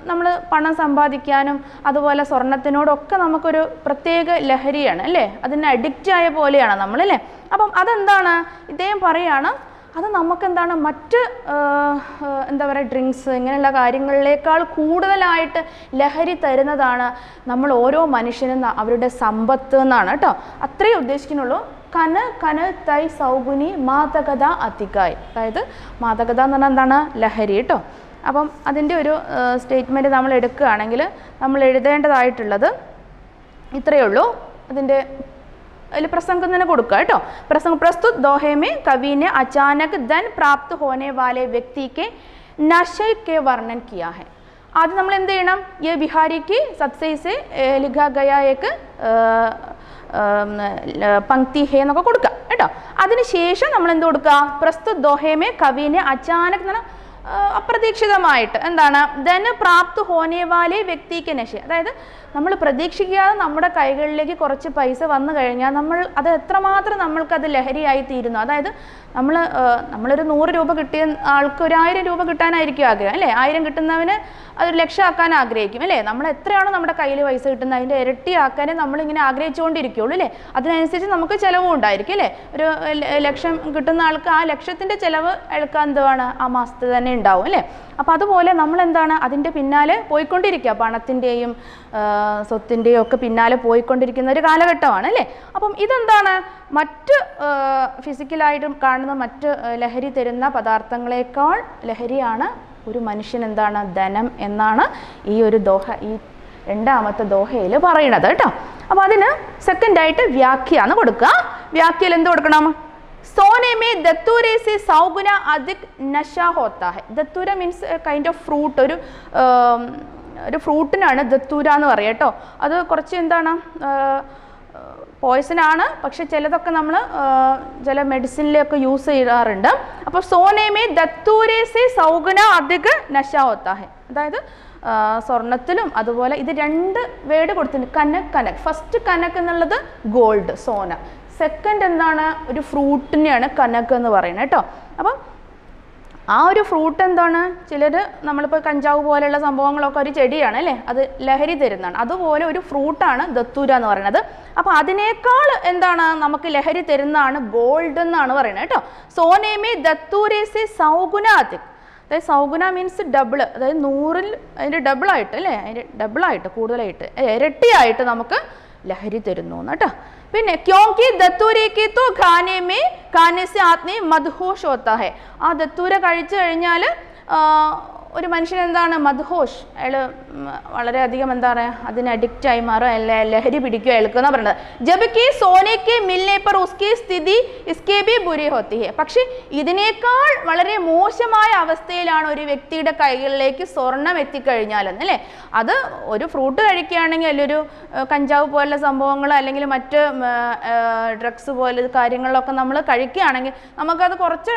S1: നമ്മൾ പണം സമ്പാദിക്കാനും അതുപോലെ സ്വർണത്തിനോടൊക്കെ നമുക്കൊരു പ്രത്യേക ലഹരിയാണ് അല്ലേ, അതിന് അഡിക്റ്റ് ആയ പോലെയാണ് നമ്മളല്ലേ. അപ്പം അതെന്താണ് ഇദ്ദേഹം പറയുകയാണ്, അത് നമുക്കെന്താണ് മറ്റ് എന്താ പറയുക ഡ്രിങ്ക്സ് ഇങ്ങനെയുള്ള കാര്യങ്ങളിലേക്കാൾ കൂടുതലായിട്ട് ലഹരി തരുന്നതാണ് നമ്മൾ ഓരോ മനുഷ്യനും അവരുടെ സമ്പത്ത് എന്നാണ് കേട്ടോ. അത്രയേ ഉദ്ദേശിക്കുന്നുള്ളൂ. കന കന തൈ സൗഗുനി മാതകത അതികായ്. അതായത് മാതകത എന്ന് പറഞ്ഞാൽ എന്താണ്, ലഹരി കേട്ടോ. അപ്പം അതിൻ്റെ ഒരു സ്റ്റേറ്റ്മെൻറ്റ് നമ്മൾ എടുക്കുകയാണെങ്കിൽ നമ്മൾ എഴുതേണ്ടതായിട്ടുള്ളത് ഇത്രയേ ഉള്ളൂ. അതിൻ്റെ അതിൽ പ്രസംഗം തന്നെ കൊടുക്കുക കേട്ടോ. പ്രസംഗം പ്രസ്തുत दोहे में कवि ने अचानक धन प्राप्त होने वाले व्यक्ति के नशे के वर्णन किया है. आदि നമ്മൾ എന്ത് ചെയ്യണം, ये बिहारी की सबसे से लिखा गया एक पंक्ति है എന്നൊക്കെ കൊടുക്കുക കേട്ടോ. അതിനുശേഷം നമ്മൾ എന്ത് കൊടുക്കുക, പ്രസ്തുत दोहे में कवि ने अचानक എന്ന് പറഞ്ഞാൽ അപ്രതീക്ഷിതമായിട്ട് എന്താണ്, ധന പ്രാപ്ത് ഹോനേവാലെ വ്യക്തിക്ക് നശ. അതായത് നമ്മൾ പ്രതീക്ഷിക്കാതെ നമ്മുടെ കൈകളിലേക്ക് പൈസ വന്നു കഴിഞ്ഞാൽ നമ്മൾ അത് എത്രമാത്രം നമ്മൾക്കത് ലഹരിയായി തീരുന്നു. അതായത് നമ്മളൊരു 100 രൂപ കിട്ടിയ ആൾക്ക് 1000 രൂപ കിട്ടാനായിരിക്കും ആഗ്രഹം അല്ലേ. 1000 കിട്ടുന്നവന് അതൊരു ലക്ഷമാക്കാൻ ആഗ്രഹിക്കും അല്ലേ. നമ്മൾ എത്രയാണോ നമ്മുടെ കയ്യിൽ പൈസ കിട്ടുന്നത് അതിൻ്റെ ഇരട്ടിയാക്കാനേ നമ്മളിങ്ങനെ ആഗ്രഹിച്ചുകൊണ്ടിരിക്കുകയുള്ളൂ അല്ലേ. അതിനനുസരിച്ച് നമുക്ക് ചിലവും ഉണ്ടായിരിക്കും അല്ലേ. ഒരു 1,00,000 കിട്ടുന്ന ആൾക്ക് ആ ലക്ഷത്തിൻ്റെ ചിലവ് അയാൾക്ക് എന്തുവാണ് ആ മാസത്തിൽ തന്നെ ഉണ്ടാവും അല്ലേ. അപ്പോൾ അതുപോലെ നമ്മളെന്താണ് അതിൻ്റെ പിന്നാലെ പോയിക്കൊണ്ടിരിക്കുക, പണത്തിൻ്റെയും സ്വത്തിൻ്റെയും ഒക്കെ പിന്നാലെ പോയിക്കൊണ്ടിരിക്കുന്ന ഒരു കാലഘട്ടമാണ് അല്ലേ. അപ്പം ഇതെന്താണ്, മറ്റ് ഫിസിക്കലായിട്ടും കാണുന്ന മറ്റ് ലഹരി തരുന്ന പദാർത്ഥങ്ങളെക്കാൾ ലഹരിയാണ് ഒരു മനുഷ്യൻ എന്താണ്, ധനം എന്നാണ് ഈ ഒരു ദോഹ, ഈ 2ാമത്തെ ദോഹയിൽ പറയണത് കേട്ടോ. അപ്പോൾ അതിന് സെക്കൻഡായിട്ട് വ്യാഖ്യാനം കൊടുക്കുക. വ്യാഖ്യയിൽ എന്ത് കൊടുക്കണം, सोने में दत्तूरे से 100 गुना अधिक नशा होता है. दत्तूര മീൻസ് കൈൻഡ് ഓഫ് ഫ്രൂട്ട്, ഒരു ഫ്രൂട്ടിനാണ് ദത്തൂര എന്ന് പറയുക കേട്ടോ. അത് കുറച്ച് എന്താണ് പോയ്സനാണ്, പക്ഷെ ചിലതൊക്കെ നമ്മൾ ചില മെഡിസിനിലൊക്കെ യൂസ് ചെയ്യാറുണ്ട്. അപ്പോൾ സോനേമേ ദത്തൂരെ സെ 100 ഗുന അധിക നശ ഹോത്താ ഹെ. അതായത് സ്വർണത്തിലും അതുപോലെ ഇത് 2 വേർഡ് കൊടുത്തിട്ടുണ്ട്. കനക് കനക്, ഫസ്റ്റ് കനക് എന്നുള്ളത് ഗോൾഡ് സോന, സെക്കൻഡ് എന്താണ് ഒരു ഫ്രൂട്ടിനെയാണ് കനക് എന്ന് പറയുന്നത് കേട്ടോ. അപ്പം ആ ഒരു ഫ്രൂട്ട് എന്താണ്, ചിലർ നമ്മളിപ്പോൾ കഞ്ചാവ് പോലെയുള്ള സംഭവങ്ങളൊക്കെ ഒരു ചെടിയാണ് അല്ലേ, അത് ലഹരി തരുന്നതാണ്. അതുപോലെ ഒരു ഫ്രൂട്ടാണ് ദത്തൂര എന്ന് പറയുന്നത്. അപ്പോൾ അതിനേക്കാൾ എന്താണ് നമുക്ക് ലഹരി തരുന്നതാണ് ഗോൾഡ് എന്നാണ് പറയുന്നത് കേട്ടോ. സോനേമേ ദത്തൂരേസെ സൗഗുനാധിക്, അതായത് സൗഗുന മീൻസ് ഡബിൾ, അതായത് 100ൽ അതിൻ്റെ ഡബിളായിട്ട് അല്ലേ, അതിൻ്റെ ഡബിളായിട്ട് കൂടുതലായിട്ട് ഇരട്ടിയായിട്ട് നമുക്ക് ലഹരി തരുന്നു കേട്ടോ. പിന്നെ ക്യോങ്കി ദത്തൂരയ്ക്ക് തോ ഖാനെ സെ ആദ്മി മദ്ഹോഷ് ഹോത്താ ഹെ, ആ ദത്തൂര കഴിച്ചു കഴിഞ്ഞാൽ ഒരു മനുഷ്യൻ എന്താണ് മദ്ഹോഷ്, അയാൾ വളരെയധികം എന്താ പറയുക അതിന് അഡിക്റ്റായി മാറും, ലഹരി പിടിക്കുക അയാൾക്ക് എന്നാണ് പറയുന്നത്. ജബിക്ക് സോനയ്ക്ക് മിൽനെ പർ ഉസ്കി സ്ഥിതി ഇസ്കെ ബി ബുരി ഹോത്തി ഹെ, പക്ഷെ ഇതിനേക്കാൾ വളരെ മോശമായ അവസ്ഥയിലാണ് ഒരു വ്യക്തിയുടെ കൈകളിലേക്ക് സ്വർണം എത്തിക്കഴിഞ്ഞാലെന്ന് അല്ലേ. അത് ഒരു ഫ്രൂട്ട് കഴിക്കുകയാണെങ്കിൽ അല്ലെങ്കിൽ ഒരു കഞ്ചാവ് പോലുള്ള സംഭവങ്ങൾ അല്ലെങ്കിൽ മറ്റ് ഡ്രഗ്സ് പോലെ കാര്യങ്ങളിലൊക്കെ നമ്മൾ കഴിക്കുകയാണെങ്കിൽ നമുക്കത് കുറച്ച്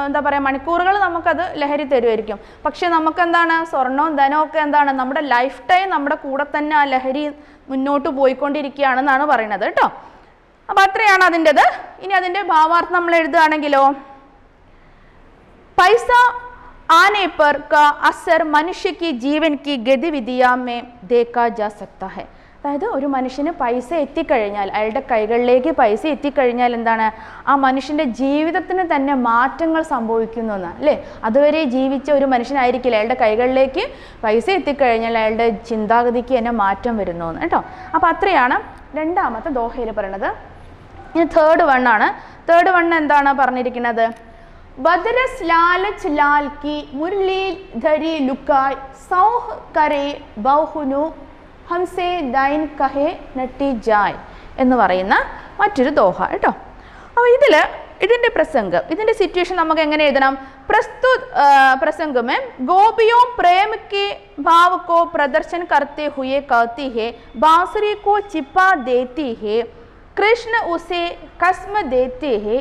S1: എന്താ പറയുക മണിക്കൂറുകൾ നമുക്കത് ലഹരി തരുമായിരിക്കും. പക്ഷെ നമുക്കെന്താണ് സ്വർണവും ധനവും ഒക്കെ എന്താണ് നമ്മുടെ ലൈഫ് ടൈം നമ്മുടെ കൂടെ തന്നെ ആ ലഹരി മുന്നോട്ട് പോയിക്കൊണ്ടിരിക്കുകയാണെന്നാണ് പറയുന്നത് കേട്ടോ. അപ്പം അത്രയാണ് അതിൻ്റെത്. ഇനി അതിൻ്റെ ഭാവാർത്ഥം നമ്മൾ എഴുതുകയാണെങ്കിലോ, പൈസ आने पर का असर मनुष्य की जीवन की गतिविधियों में देखा जा सकता है. അതായത് ഒരു മനുഷ്യന് പൈസ എത്തിക്കഴിഞ്ഞാൽ, അയാളുടെ കൈകളിലേക്ക് പൈസ എത്തിക്കഴിഞ്ഞാൽ എന്താണ് ആ മനുഷ്യൻ്റെ ജീവിതത്തിന് തന്നെ മാറ്റങ്ങൾ സംഭവിക്കുന്നു എന്ന് അല്ലേ. അതുവരെ ജീവിച്ച ഒരു മനുഷ്യനായിരിക്കില്ല, അയാളുടെ കൈകളിലേക്ക് പൈസ എത്തിക്കഴിഞ്ഞാൽ അയാളുടെ ചിന്താഗതിക്ക് തന്നെ മാറ്റം വരുന്നു എന്ന് കേട്ടോ. അപ്പോൾ അത്രയാണ് രണ്ടാമത്തെ ദോഹയിൽ പറയുന്നത്. ഇനി തേർഡ് വണ്ണാണ്. തേർഡ് വണ്ണ് എന്താണ് പറഞ്ഞിരിക്കുന്നത്, ബദരസ് ലാലച്ച് ലാൽ കി മുരളി ധരി ലുക്കായ് സൗഹ് കരേ ബൗഹുനു ഹംസേ ദൈൻ കഹേ നട്ടി ജായ് എന്ന് പറയുന്ന മറ്റൊരു ദോഹ കേട്ടോ. അപ്പോൾ ഇതിൻ്റെ പ്രസംഗം, ഇതിൻ്റെ സിറ്റുവേഷൻ നമുക്ക് എങ്ങനെ എഴുതണം, പ്രസ്തുത प्रसंग में गोपियों प्रेम के भाव को प्रदर्शन करते हुए कहती है, बांसुरी को छिपा देती है, कृष्ण उसे कसम देते हैं,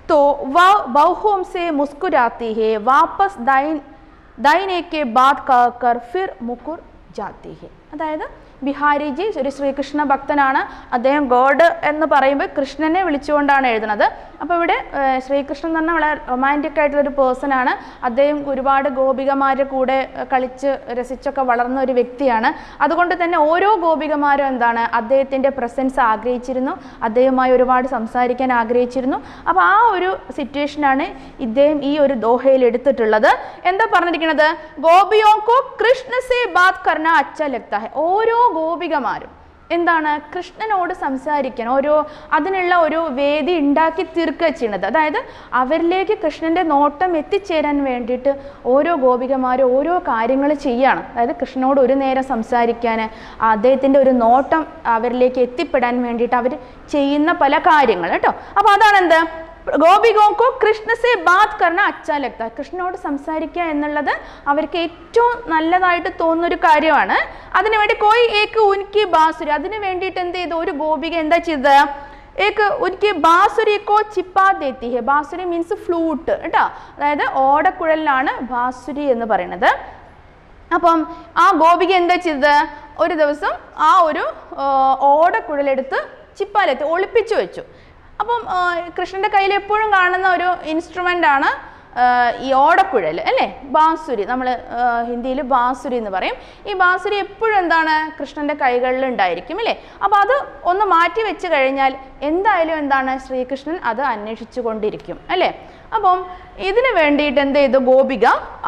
S1: तो वह बहुओं से मुस्कुराती है, वापस दाहिने के बाद कहकर फिर मुकुर जाती है. അതായത് ബിഹാരിജി ഒരു ശ്രീകൃഷ്ണ ഭക്തനാണ്. അദ്ദേഹം ഗോഡ് എന്ന് പറയുമ്പോൾ കൃഷ്ണനെ വിളിച്ചുകൊണ്ടാണ് എഴുതുന്നത്. അപ്പോൾ ഇവിടെ ശ്രീകൃഷ്ണൻ എന്ന് പറഞ്ഞാൽ വളരെ റൊമാൻറ്റിക് ആയിട്ടുള്ളൊരു പേഴ്സണാണ്. അദ്ദേഹം ഒരുപാട് ഗോപികമാരുടെ കൂടെ കളിച്ച് രസിച്ചൊക്കെ വളർന്ന ഒരു വ്യക്തിയാണ്. അതുകൊണ്ട് തന്നെ ഓരോ ഗോപികമാരും എന്താണ് അദ്ദേഹത്തിൻ്റെ പ്രസൻസ് ആഗ്രഹിച്ചിരുന്നു, അദ്ദേഹവുമായി ഒരുപാട് സംസാരിക്കാൻ ആഗ്രഹിച്ചിരുന്നു. അപ്പോൾ ആ ഒരു സിറ്റുവേഷനാണ് ഇദ്ദേഹം ഈ ഒരു ദോഹയിൽ എടുത്തിട്ടുള്ളത്. എന്താ പറഞ്ഞിരിക്കുന്നത്, ഗോപിയോക്കോ കൃഷ്ണ സേ ബാത് കർണ അച്ഛ ലഗ്താ ഹെ, ഓരോ ഗോപികമാരും എന്താണ് കൃഷ്ണനോട് സംസാരിക്കാൻ അതിനുള്ള ഒരു വേദി ഉണ്ടാക്കി തീർക്കുക ചെയ്യുന്നത്. അതായത് അവരിലേക്ക് കൃഷ്ണൻ്റെ നോട്ടം എത്തിച്ചേരാൻ വേണ്ടിയിട്ട് ഓരോ ഗോപികമാരും ഓരോ കാര്യങ്ങൾ ചെയ്യാണ്. അതായത് കൃഷ്ണനോട് ഒരു നേരം സംസാരിക്കാൻ, അദ്ദേഹത്തിൻ്റെ ഒരു നോട്ടം അവരിലേക്ക് എത്തിപ്പെടാൻ വേണ്ടിയിട്ട് അവർ ചെയ്യുന്ന പല കാര്യങ്ങൾ കേട്ടോ. അപ്പോൾ അതാണ് എന്ത്, ഗോപികോക്കോ കൃഷ്ണ സേ ബാത് കർണ അച്ഛാ ലഗ്താ, കൃഷ്ണനോട് സംസാരിക്കുക എന്നുള്ളത് അവർക്ക് ഏറ്റവും നല്ലതായിട്ട് തോന്നുന്നൊരു കാര്യമാണ്. അതിനുവേണ്ടി കോയി ഏക്ക് ഉൻകി ബാസുരി, അതിന് വേണ്ടിയിട്ട് എന്ത് ചെയ്തു, ഒരു ഗോപിക എന്താ ചെയ്തത്, ഏക്ക് ഉൻകി ബാസുരിക്കോ ചിപ്പാ ദേത്തി ഹെ, ബാസുരി മീൻസ് ഫ്ലൂട്ട് കേട്ടോ, അതായത് ഓടക്കുഴലിലാണ് ബാസുരി എന്ന് പറയുന്നത്. അപ്പം ആ ഗോപിക എന്താ ചെയ്തത്, ഒരു ദിവസം ആ ഒരു ഓടക്കുഴലെടുത്ത് ചിപ്പാലെത്തി ഒളിപ്പിച്ചു വെച്ചു. അപ്പം കൃഷ്ണൻ്റെ കയ്യിൽ എപ്പോഴും കാണുന്ന ഒരു ഇൻസ്ട്രുമെൻ്റ് ആണ് ഈ ഓടക്കുഴൽ അല്ലേ, ബാസുരി. നമ്മൾ ഹിന്ദിയിൽ ബാസുരി എന്ന് പറയും. ഈ ബാസുരി എപ്പോഴും എന്താണ് കൃഷ്ണൻ്റെ കൈകളിൽ ഉണ്ടായിരിക്കും അല്ലേ. അപ്പോൾ അത് ഒന്ന് മാറ്റി വെച്ച് കഴിഞ്ഞാൽ എന്തായാലും എന്താണ് ശ്രീകൃഷ്ണൻ അത് അന്വേഷിച്ചു കൊണ്ടിരിക്കും അല്ലേ. അപ്പം ഇതിന് വേണ്ടിയിട്ട് എന്ത് ചെയ്തു, ഗോപിക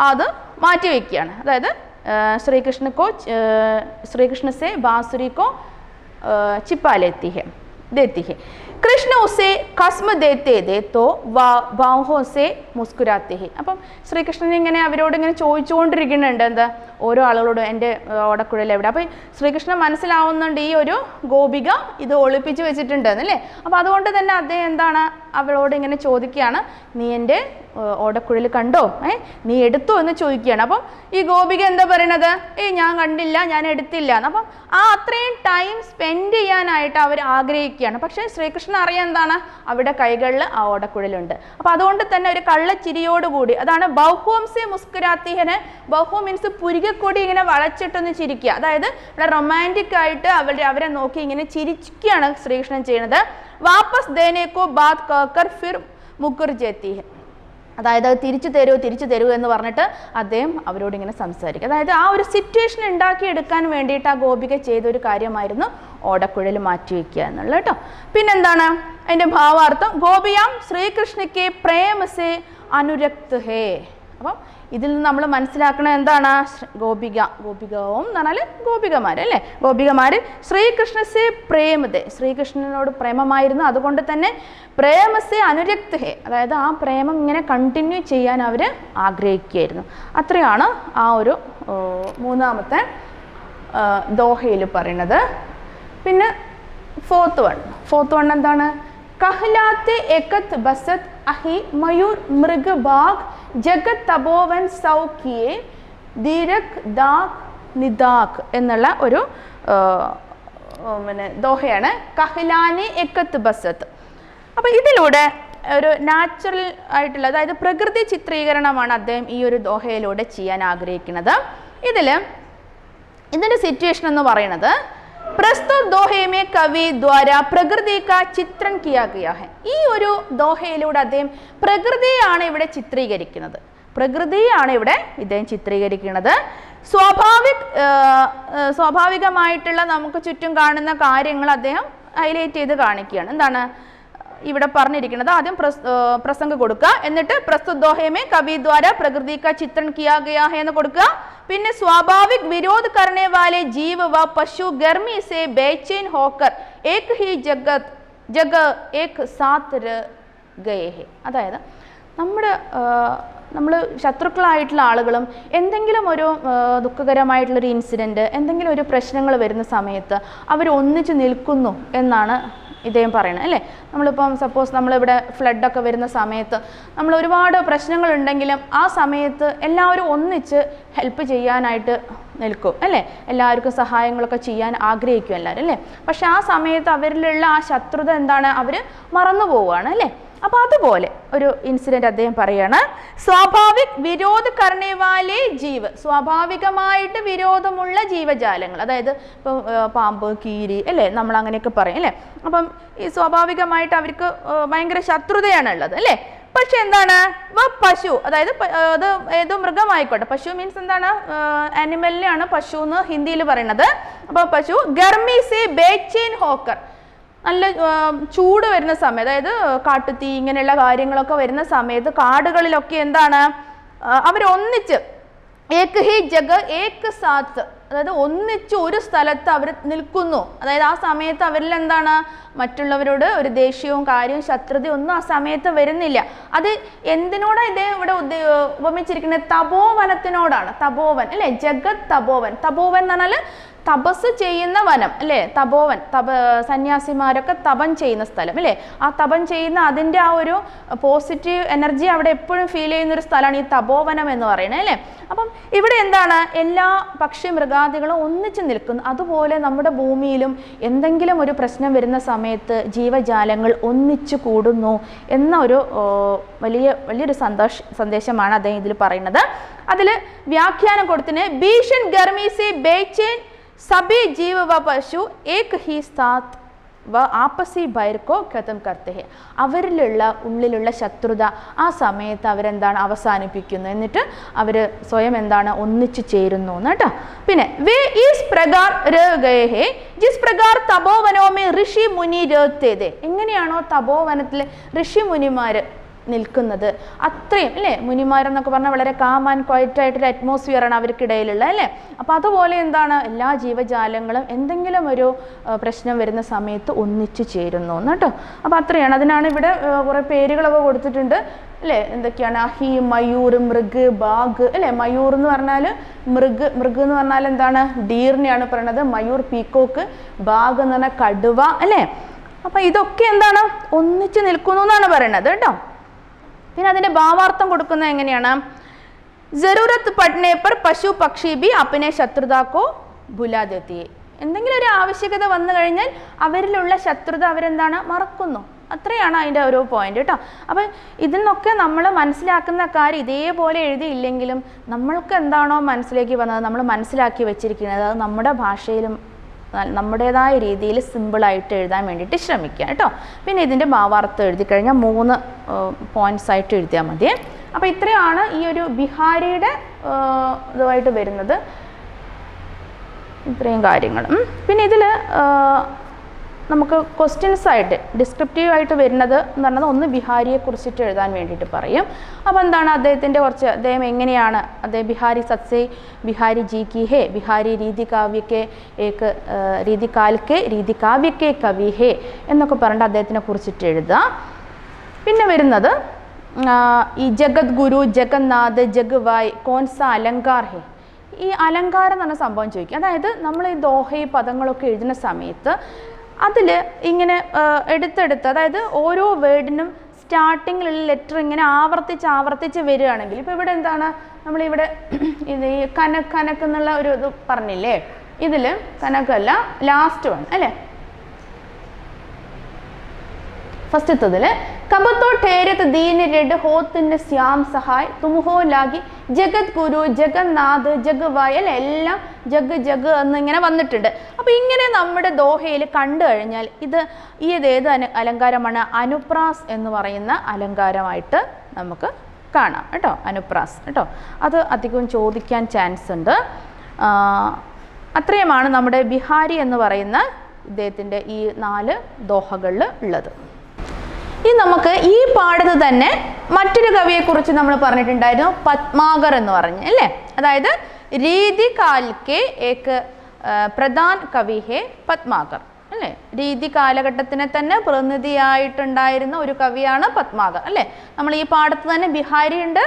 S1: അത് മാറ്റി വയ്ക്കുകയാണ്. അതായത് ശ്രീകൃഷ്ണ സേ ബാസുരി കോ ചിപ്പാ ലേത്തി ഹെ देती है, कृष्ण उसे कसम देते दे तो बाहों से मुस्कुराते हैं. അപ്പം ശ്രീകൃഷ്ണൻ ഇങ്ങനെ അവരോട് ഇങ്ങനെ ചോദിച്ചുകൊണ്ടിരിക്കുന്നുണ്ട്, എന്താ ഓരോ ആളുകളോടും എൻ്റെ ഓടക്കുഴൽ എവിടെ. അപ്പോൾ ശ്രീകൃഷ്ണൻ മനസ്സിലാവുന്നുണ്ട് ഈ ഒരു ഗോപിക ഇത് ഒളിപ്പിച്ച് വെച്ചിട്ടുണ്ട് എന്നല്ലേ. അപ്പോൾ അതുകൊണ്ട് തന്നെ അദ്ദേഹം എന്താണ് അവളോട് ഇങ്ങനെ ചോദിക്കുകയാണ്, നീ എൻ്റെ ഓടക്കുഴൽ കണ്ടോ, നീ എടുത്തോ എന്ന് ചോദിക്കുകയാണ്. അപ്പം ഈ ഗോപിക എന്താ പറയണത്, ഞാൻ കണ്ടില്ല, ഞാൻ എടുത്തില്ല. അപ്പം ആ അത്രയും ടൈം സ്പെൻഡ് ചെയ്യാനായിട്ട് അവർ ആഗ്രഹിക്കുകയാണ്. പക്ഷേ ശ്രീകൃഷ്ണൻ അറിയാൻ എന്താണ് അവിടെ കൈകളിൽ ആ ഓടക്കുഴലുണ്ട്. അപ്പം അതുകൊണ്ട് തന്നെ ഒരു കള്ളച്ചിരിയോടുകൂടി, അതാണ് ബഹുവംസെ മുസ്കുരാത്തിഹന്, ബഹു മീൻസ് പുരികക്കൊടി ഇങ്ങനെ വളച്ചിട്ടൊന്ന് ചിരിക്കുക. അതായത് ഇവിടെ റൊമാൻറ്റിക് ആയിട്ട് അവരെ നോക്കി ഇങ്ങനെ ചിരിക്കുകയാണ് ശ്രീകൃഷ്ണൻ ചെയ്യുന്നത്. വാപ്പസ് ദേനേക്കോ ബാത് കർ ഫിർ മുക്കുർ ജേത്തി ഹെ, അതായത് തിരിച്ചു തരൂ എന്ന് പറഞ്ഞിട്ട് അദ്ദേഹം അവരോട് ഇങ്ങനെ സംസാരിക്കും. അതായത് ആ ഒരു സിറ്റുവേഷൻ ഉണ്ടാക്കിയെടുക്കാൻ വേണ്ടിയിട്ട് ആ ഗോപിക ചെയ്തൊരു കാര്യമായിരുന്നു ഓടക്കുഴൽ മാറ്റിവെക്കുക എന്നുള്ളത് കേട്ടോ. പിന്നെന്താണ് അതിൻ്റെ ഭാവാർത്ഥം? ഗോപിയാം ശ്രീകൃഷ്ണയ്ക്ക് പ്രേമസേ അനുരക്ത് ഹേ. അപ്പം ഇതിൽ നിന്ന് നമ്മൾ മനസ്സിലാക്കണത് എന്താണ്? ഗോപികവും എന്ന് പറഞ്ഞാൽ ഗോപികമാർ അല്ലേ, ഗോപികമാർ ശ്രീകൃഷ്ണസേ പ്രേമതേ, ശ്രീകൃഷ്ണനോട് പ്രേമമായിരുന്നു, അതുകൊണ്ട് തന്നെ പ്രേമസേ അനുരക്ത് ഹേ, അതായത് ആ പ്രേമം ഇങ്ങനെ കണ്ടിന്യൂ ചെയ്യാൻ അവർ ആഗ്രഹിക്കുകയായിരുന്നു. അത്രയാണ് ആ ഒരു മൂന്നാമത്തെ ദോഹയിൽ പറയുന്നത്. പിന്നെ ഫോർത്ത് വൺ എന്താണ്? कहलाते एकत बसत अहि मयूर मृग बाग जगत तपोवन सौ किए दीरक दाक निदाक എന്നുള്ള ഒരു ദോഹയാണ് കഹ്ലാനെ എക്കത്ത് ബസത്ത്. അപ്പോൾ ഇതിലൂടെ ഒരു നാച്ചുറൽ ആയിട്ടുള്ള, അതായത് പ്രകൃതി ചിത്രീകരണമാണ് അദ്ദേഹം ഈ ഒരു ദോഹയിലൂടെ ചെയ്യാൻ ആഗ്രഹിക്കുന്നത്. ഇതിൻ്റെ സിറ്റുവേഷൻ എന്ന് പറയുന്നത് പ്രസ്തുത ദോഹേ മേ കവി ദ്വാര പ്രകൃതി കാ ചിത്രം കിയാ ഗയാ ഹൈ. ഈ ഒരു ദോഹയിലൂടെ അദ്ദേഹം പ്രകൃതിയാണ് ഇവിടെ ചിത്രീകരിക്കുന്നത്. ഇദ്ദേഹം ചിത്രീകരിക്കുന്നത് സ്വാഭാവികമായിട്ടുള്ള നമുക്ക് ചുറ്റും കാണുന്ന കാര്യങ്ങൾ അദ്ദേഹം ഹൈലൈറ്റ് ചെയ്ത് കാണിക്കുകയാണ്. എന്താണ് ഇവിടെ പറഞ്ഞിരിക്കുന്നത്? ആദ്യം പ്രസംഗം കൊടുക്കുക, എന്നിട്ട് പ്രസ്തുത ദോഹേ മേ കവി ദ്വാര പ്രകൃതി കാ ചിത്രം കിയാ ഗയാ ഹൈ എന്ന് കൊടുക്കുക. പിന്നെ സ്വാഭാവിക വിരോധ് करने वाले जीव व पशु गर्मी से बेचैन होकर एक ही जगह एक साथ रह गए हैं. അതായത് നമ്മൾ ശത്രുക്കളായിട്ടുള്ള ആളുകളും എന്തെങ്കിലും ഒരു ദുഃഖകരമായിട്ടുള്ളൊരു ഇൻസിഡൻറ്റ്, എന്തെങ്കിലും ഒരു പ്രശ്നങ്ങൾ വരുന്ന സമയത്ത് അവർ ഒന്നിച്ച് നിൽക്കുന്നു എന്നാണ് ഇദ്ദേഹം പറയുന്നത് അല്ലേ. നമ്മളിപ്പം സപ്പോസ് നമ്മളിവിടെ ഫ്ലഡൊക്കെ വരുന്ന സമയത്ത് നമ്മൾ ഒരുപാട് പ്രശ്നങ്ങളുണ്ടെങ്കിലും ആ സമയത്ത് എല്ലാവരും ഒന്നിച്ച് ഹെൽപ്പ് ചെയ്യാനായിട്ട് നിൽക്കും അല്ലേ, എല്ലാവർക്കും സഹായങ്ങളൊക്കെ ചെയ്യാൻ ആഗ്രഹിക്കും എല്ലാവരും അല്ലേ. പക്ഷെ ആ സമയത്ത് അവരിലുള്ള ആ ശത്രുത എന്താണ്, അവർ മറന്നു പോവുകയാണ് അല്ലേ. അപ്പോൾ അതുപോലെ ഒരു ഇൻസിഡൻറ്റ് അദ്ദേഹം പറയാണ്. സ്വാഭാവിക് വിരോധ് കർണേവാലെ ജീവ്, സ്വാഭാവികമായിട്ട് വിരോധമുള്ള ജീവജാലങ്ങൾ, അതായത് ഇപ്പോൾ പാമ്പ്, കീരി അല്ലേ, നമ്മൾ അങ്ങനെയൊക്കെ പറയും അല്ലേ. അപ്പം ഈ സ്വാഭാവികമായിട്ട് അവർക്ക് ഭയങ്കര ശത്രുതയാണ് ഉള്ളത് അല്ലേ. പക്ഷെ എന്താണ് പശു, അതായത് അത് ഏതോ മൃഗമായിക്കോട്ടെ, പശു മീൻസ് എന്താണ്, ആനിമലിനെയാണ് പശു എന്ന് ഹിന്ദിയിൽ പറയുന്നത്. അപ്പോൾ പശു ഗർമി സേ ബേച്ചൈൻ ഹോക്കർ, നല്ല ചൂട് വരുന്ന സമയത്ത്, അതായത് കാട്ടുതീ ഇങ്ങനെയുള്ള കാര്യങ്ങളൊക്കെ വരുന്ന സമയത്ത് കാടുകളിലൊക്കെ എന്താണ് അവരൊന്നിച്ച് ഏക് ഹി ജഗ ഏക് സാത്ത്, അതായത് ഒന്നിച്ച് ഒരു സ്ഥലത്ത് അവർ നിൽക്കുന്നു. അതായത് ആ സമയത്ത് അവരിൽ എന്താണ് മറ്റുള്ളവരോട് ഒരു ദേഷ്യവും കാര്യവും ശത്രുതയും ഒന്നും ആ സമയത്ത് വരുന്നില്ല. അത് എന്തിനോടാണ് ഇദ്ദേഹം ഇവിടെ ഉപമിച്ചിരിക്കുന്നത്? തപോവനത്തിനോടാണ്. തപോവൻ അല്ലേ, ജഗത് തപോവൻ. തപോവൻ എന്ന് പറഞ്ഞാൽ തപസ് ചെയ്യുന്ന വനം അല്ലേ, തപോവൻ. സന്യാസിമാരൊക്കെ തപം ചെയ്യുന്ന സ്ഥലം അല്ലേ. ആ തപം ചെയ്യുന്ന അതിൻ്റെ ആ ഒരു പോസിറ്റീവ് എനർജി അവിടെ എപ്പോഴും ഫീൽ ചെയ്യുന്ന ഒരു സ്ഥലമാണ് ഈ തപോവനം എന്ന് പറയുന്നത് അല്ലേ. അപ്പം ഇവിടെ എന്താണ്, എല്ലാ പക്ഷി മൃഗാദികളും ഒന്നിച്ച് നിൽക്കുന്നു. അതുപോലെ നമ്മുടെ ഭൂമിയിലും എന്തെങ്കിലും ഒരു പ്രശ്നം വരുന്ന സമയത്ത് ജീവജാലങ്ങൾ ഒന്നിച്ചു കൂടുന്നു എന്ന ഒരു വലിയൊരു സന്ദേശമാണ് അദ്ദേഹം ഇതിൽ പറയുന്നത്. അതിൽ വ്യാഖ്യാനം കൊടുത്തിന് ഭീഷൺ ഗർമി സേ ബേച്ചൈൻ സബി ജീവ വ പശു ഏക് ഹി സാത്ത് വ ആപ്പസി ബൈർക്കോ ഖതം കർത്തെ ഹെ. അവരിലുള്ള ഉള്ളിലുള്ള ശത്രുത ആ സമയത്ത് അവരെന്താണ് അവസാനിപ്പിക്കുന്നു, എന്നിട്ട് അവർ സ്വയം എന്താണ് ഒന്നിച്ചു ചേരുന്നു എന്ന് കേട്ടോ. പിന്നെ വേ is പ്രകാർ രഹ് Gaye he Jis പ്രകാർ തപോവനോ may ഋഷി മുനി രഹ്തേ തെ. എങ്ങനെയാണോ തപോവനത്തിൽ ഋഷി മുനിമാർ നിൽക്കുന്നത് അത്രയും അല്ലേ, മുനിമാരെന്നൊക്കെ പറഞ്ഞാൽ വളരെ കാം ആൻഡ് ക്വയറ്റ് ആയിട്ടൊരു അറ്റ്മോസ്ഫിയറാണ് അവർക്കിടയിലുള്ള അല്ലേ. അപ്പോൾ അതുപോലെ എന്താണ് എല്ലാ ജീവജാലങ്ങളും എന്തെങ്കിലും ഒരു പ്രശ്നം വരുന്ന സമയത്ത് ഒന്നിച്ചു ചേരുന്നു എന്ന് കേട്ടോ. അപ്പോൾ അത്രയാണ്. അതിനാണ് ഇവിടെ കുറേ പേരുകളൊക്കെ കൊടുത്തിട്ടുണ്ട് അല്ലേ. എന്തൊക്കെയാണ്? അഹി, മയൂർ, മൃഗ്, ബാഗ് അല്ലേ. മയൂർ എന്ന് പറഞ്ഞാൽ മൃഗ് എന്ന് പറഞ്ഞാൽ എന്താണ്, ഡീറിനെയാണ് പറയുന്നത്. മയൂർ പീക്കോക്ക്, ബാഗ് എന്ന് പറഞ്ഞാൽ കടുവ അല്ലേ. അപ്പം ഇതൊക്കെ എന്താണ് ഒന്നിച്ച് നിൽക്കുന്നു എന്നാണ് പറയുന്നത് കേട്ടോ. പിന്നെ അതിൻ്റെ ഭാവാർത്ഥം കൊടുക്കുന്നത് എങ്ങനെയാണ്? ജറൂരത്ത് പഠനെ പർ പശു പക്ഷി ബി അപ്പനെ ശത്രുതാക്കോ ഭുലാ ദേത്തി. എന്തെങ്കിലും ഒരു ആവശ്യകത വന്നു കഴിഞ്ഞാൽ അവരിലുള്ള ശത്രുത അവരെന്താണ് മറക്കുന്നു. അത്രയാണ് അതിൻ്റെ ഒരു പോയിന്റ് കേട്ടോ. അപ്പം ഇതിൽ നിന്നൊക്കെ നമ്മൾ മനസ്സിലാക്കുന്ന കാര്യം ഇതേപോലെ എഴുതിയില്ലെങ്കിലും നമ്മൾക്ക് എന്താണോ മനസ്സിലേക്ക് വന്നത്, നമ്മൾ മനസ്സിലാക്കി വെച്ചിരിക്കുന്നത് അത് നമ്മുടെ ഭാഷയിലും നമ്മുടേതായ രീതിയിൽ സിമ്പിളായിട്ട് എഴുതാൻ വേണ്ടിയിട്ട് ശ്രമിക്കുക കേട്ടോ. പിന്നെ ഇതിൻ്റെ ഭാവാർത്ഥം എഴുതി കഴിഞ്ഞാൽ 3 പോയിന്റ്സ് ആയിട്ട് എഴുതിയാൽ മതി. അപ്പോൾ ഇത്രയാണ് ഈ ഒരു ബിഹാരിയുടെ ഇതുമായിട്ട് വരുന്നത്, ഇത്രയും കാര്യങ്ങൾ. പിന്നെ ഇതിൽ നമുക്ക് ക്വസ്റ്റ്യൻസ് ആയിട്ട് ഡിസ്ക്രിപ്റ്റീവ് ആയിട്ട് വരുന്നത് എന്ന് പറഞ്ഞത് ഒന്ന് ബിഹാരിയെ കുറിച്ചിട്ട് എഴുതാൻ വേണ്ടിയിട്ട് പറയും. അപ്പോൾ എന്താണ് അദ്ദേഹത്തിൻ്റെ കുറച്ച്, അദ്ദേഹം എങ്ങനെയാണ്, അദ്ദേഹം ബിഹാരി സത്സേ ബിഹാരി ജി കി ഹേ, ബിഹാരി രീതി കാവ്യക്കെ ഏക്ക് രീതി കാൽക്കെ രീതി കാവ്യക്കെ കവി ഹേ എന്നൊക്കെ പറഞ്ഞിട്ട് അദ്ദേഹത്തിനെ കുറിച്ചിട്ട് എഴുതുക. പിന്നെ വരുന്നത് ഈ ജഗത് ഗുരു, ജഗന്നാഥ്, ജഗ്വായ്, കോൺസ അലങ്കാർ ഹേ. ഈ അലങ്കാരം എന്ന് പറഞ്ഞ സംഭവം ചോദിക്കും. അതായത് നമ്മൾ ഈ ദോഹ ഈ പദങ്ങളൊക്കെ എഴുതുന്ന സമയത്ത് അതിൽ ഇങ്ങനെ എടുത്തെടുത്ത്, അതായത് ഓരോ വേർഡിനും സ്റ്റാർട്ടിങ്ങിലുള്ള ലെറ്റർ ഇങ്ങനെ ആവർത്തിച്ച് വരികയാണെങ്കിൽ, ഇപ്പോൾ ഇവിടെ എന്താണ് നമ്മളിവിടെ ഇത് ഈ കനക്ക് എന്നുള്ള ഒരു ഇത് പറഞ്ഞില്ലേ, ഇതിൽ കനക്കല്ല ലാസ്റ്റ് വൺ അല്ലേ, ഫസ്റ്റത്തതിൽ കബത്തോ ഠേരത്ത് ദീൻ റെഡ് ഹോത്തിന് ശ്യാം സഹായ് തും ഹോ ലാഗി ജഗത് ഗുരു, ജഗന്നാഥ്, ജഗ്വായ് അല്ലെ, എല്ലാം ജഗ് എന്നിങ്ങനെ വന്നിട്ടുണ്ട്. അപ്പോൾ ഇങ്ങനെ നമ്മുടെ ദോഹയിൽ കണ്ടു കഴിഞ്ഞാൽ ഏത് അലങ്കാരമാണ്? അനുപ്രാസ് എന്ന് പറയുന്ന അലങ്കാരമായിട്ട് നമുക്ക് കാണാം കേട്ടോ, അനുപ്രാസ് കേട്ടോ. അത് അധികം ചോദിക്കാൻ ചാൻസ് ഉണ്ട്. അത്രയുമാണ് നമ്മുടെ ബിഹാരി എന്ന് പറയുന്ന ഇദ്ദേഹത്തിൻ്റെ ഈ 4 ദോഹകളിൽ ഉള്ളത്. ഇനി നമുക്ക് ഈ പാഠത്ത് തന്നെ മറ്റൊരു കവിയെക്കുറിച്ച് നമ്മൾ പറഞ്ഞിട്ടുണ്ടായിരുന്നു, പത്മാകർ എന്ന് പറഞ്ഞ് അല്ലേ. അതായത് രീതി കാൽക്കെ ഏക്ക് പ്രധാൻ കവി ഹേ പത്മാകർ അല്ലേ. രീതി കാലഘട്ടത്തിനെ തന്നെ പ്രതിനിധിയായിട്ടുണ്ടായിരുന്ന ഒരു കവിയാണ് പത്മാകർ അല്ലേ. നമ്മൾ ഈ പാഠത്ത് തന്നെ ബിഹാരി ഉണ്ട്,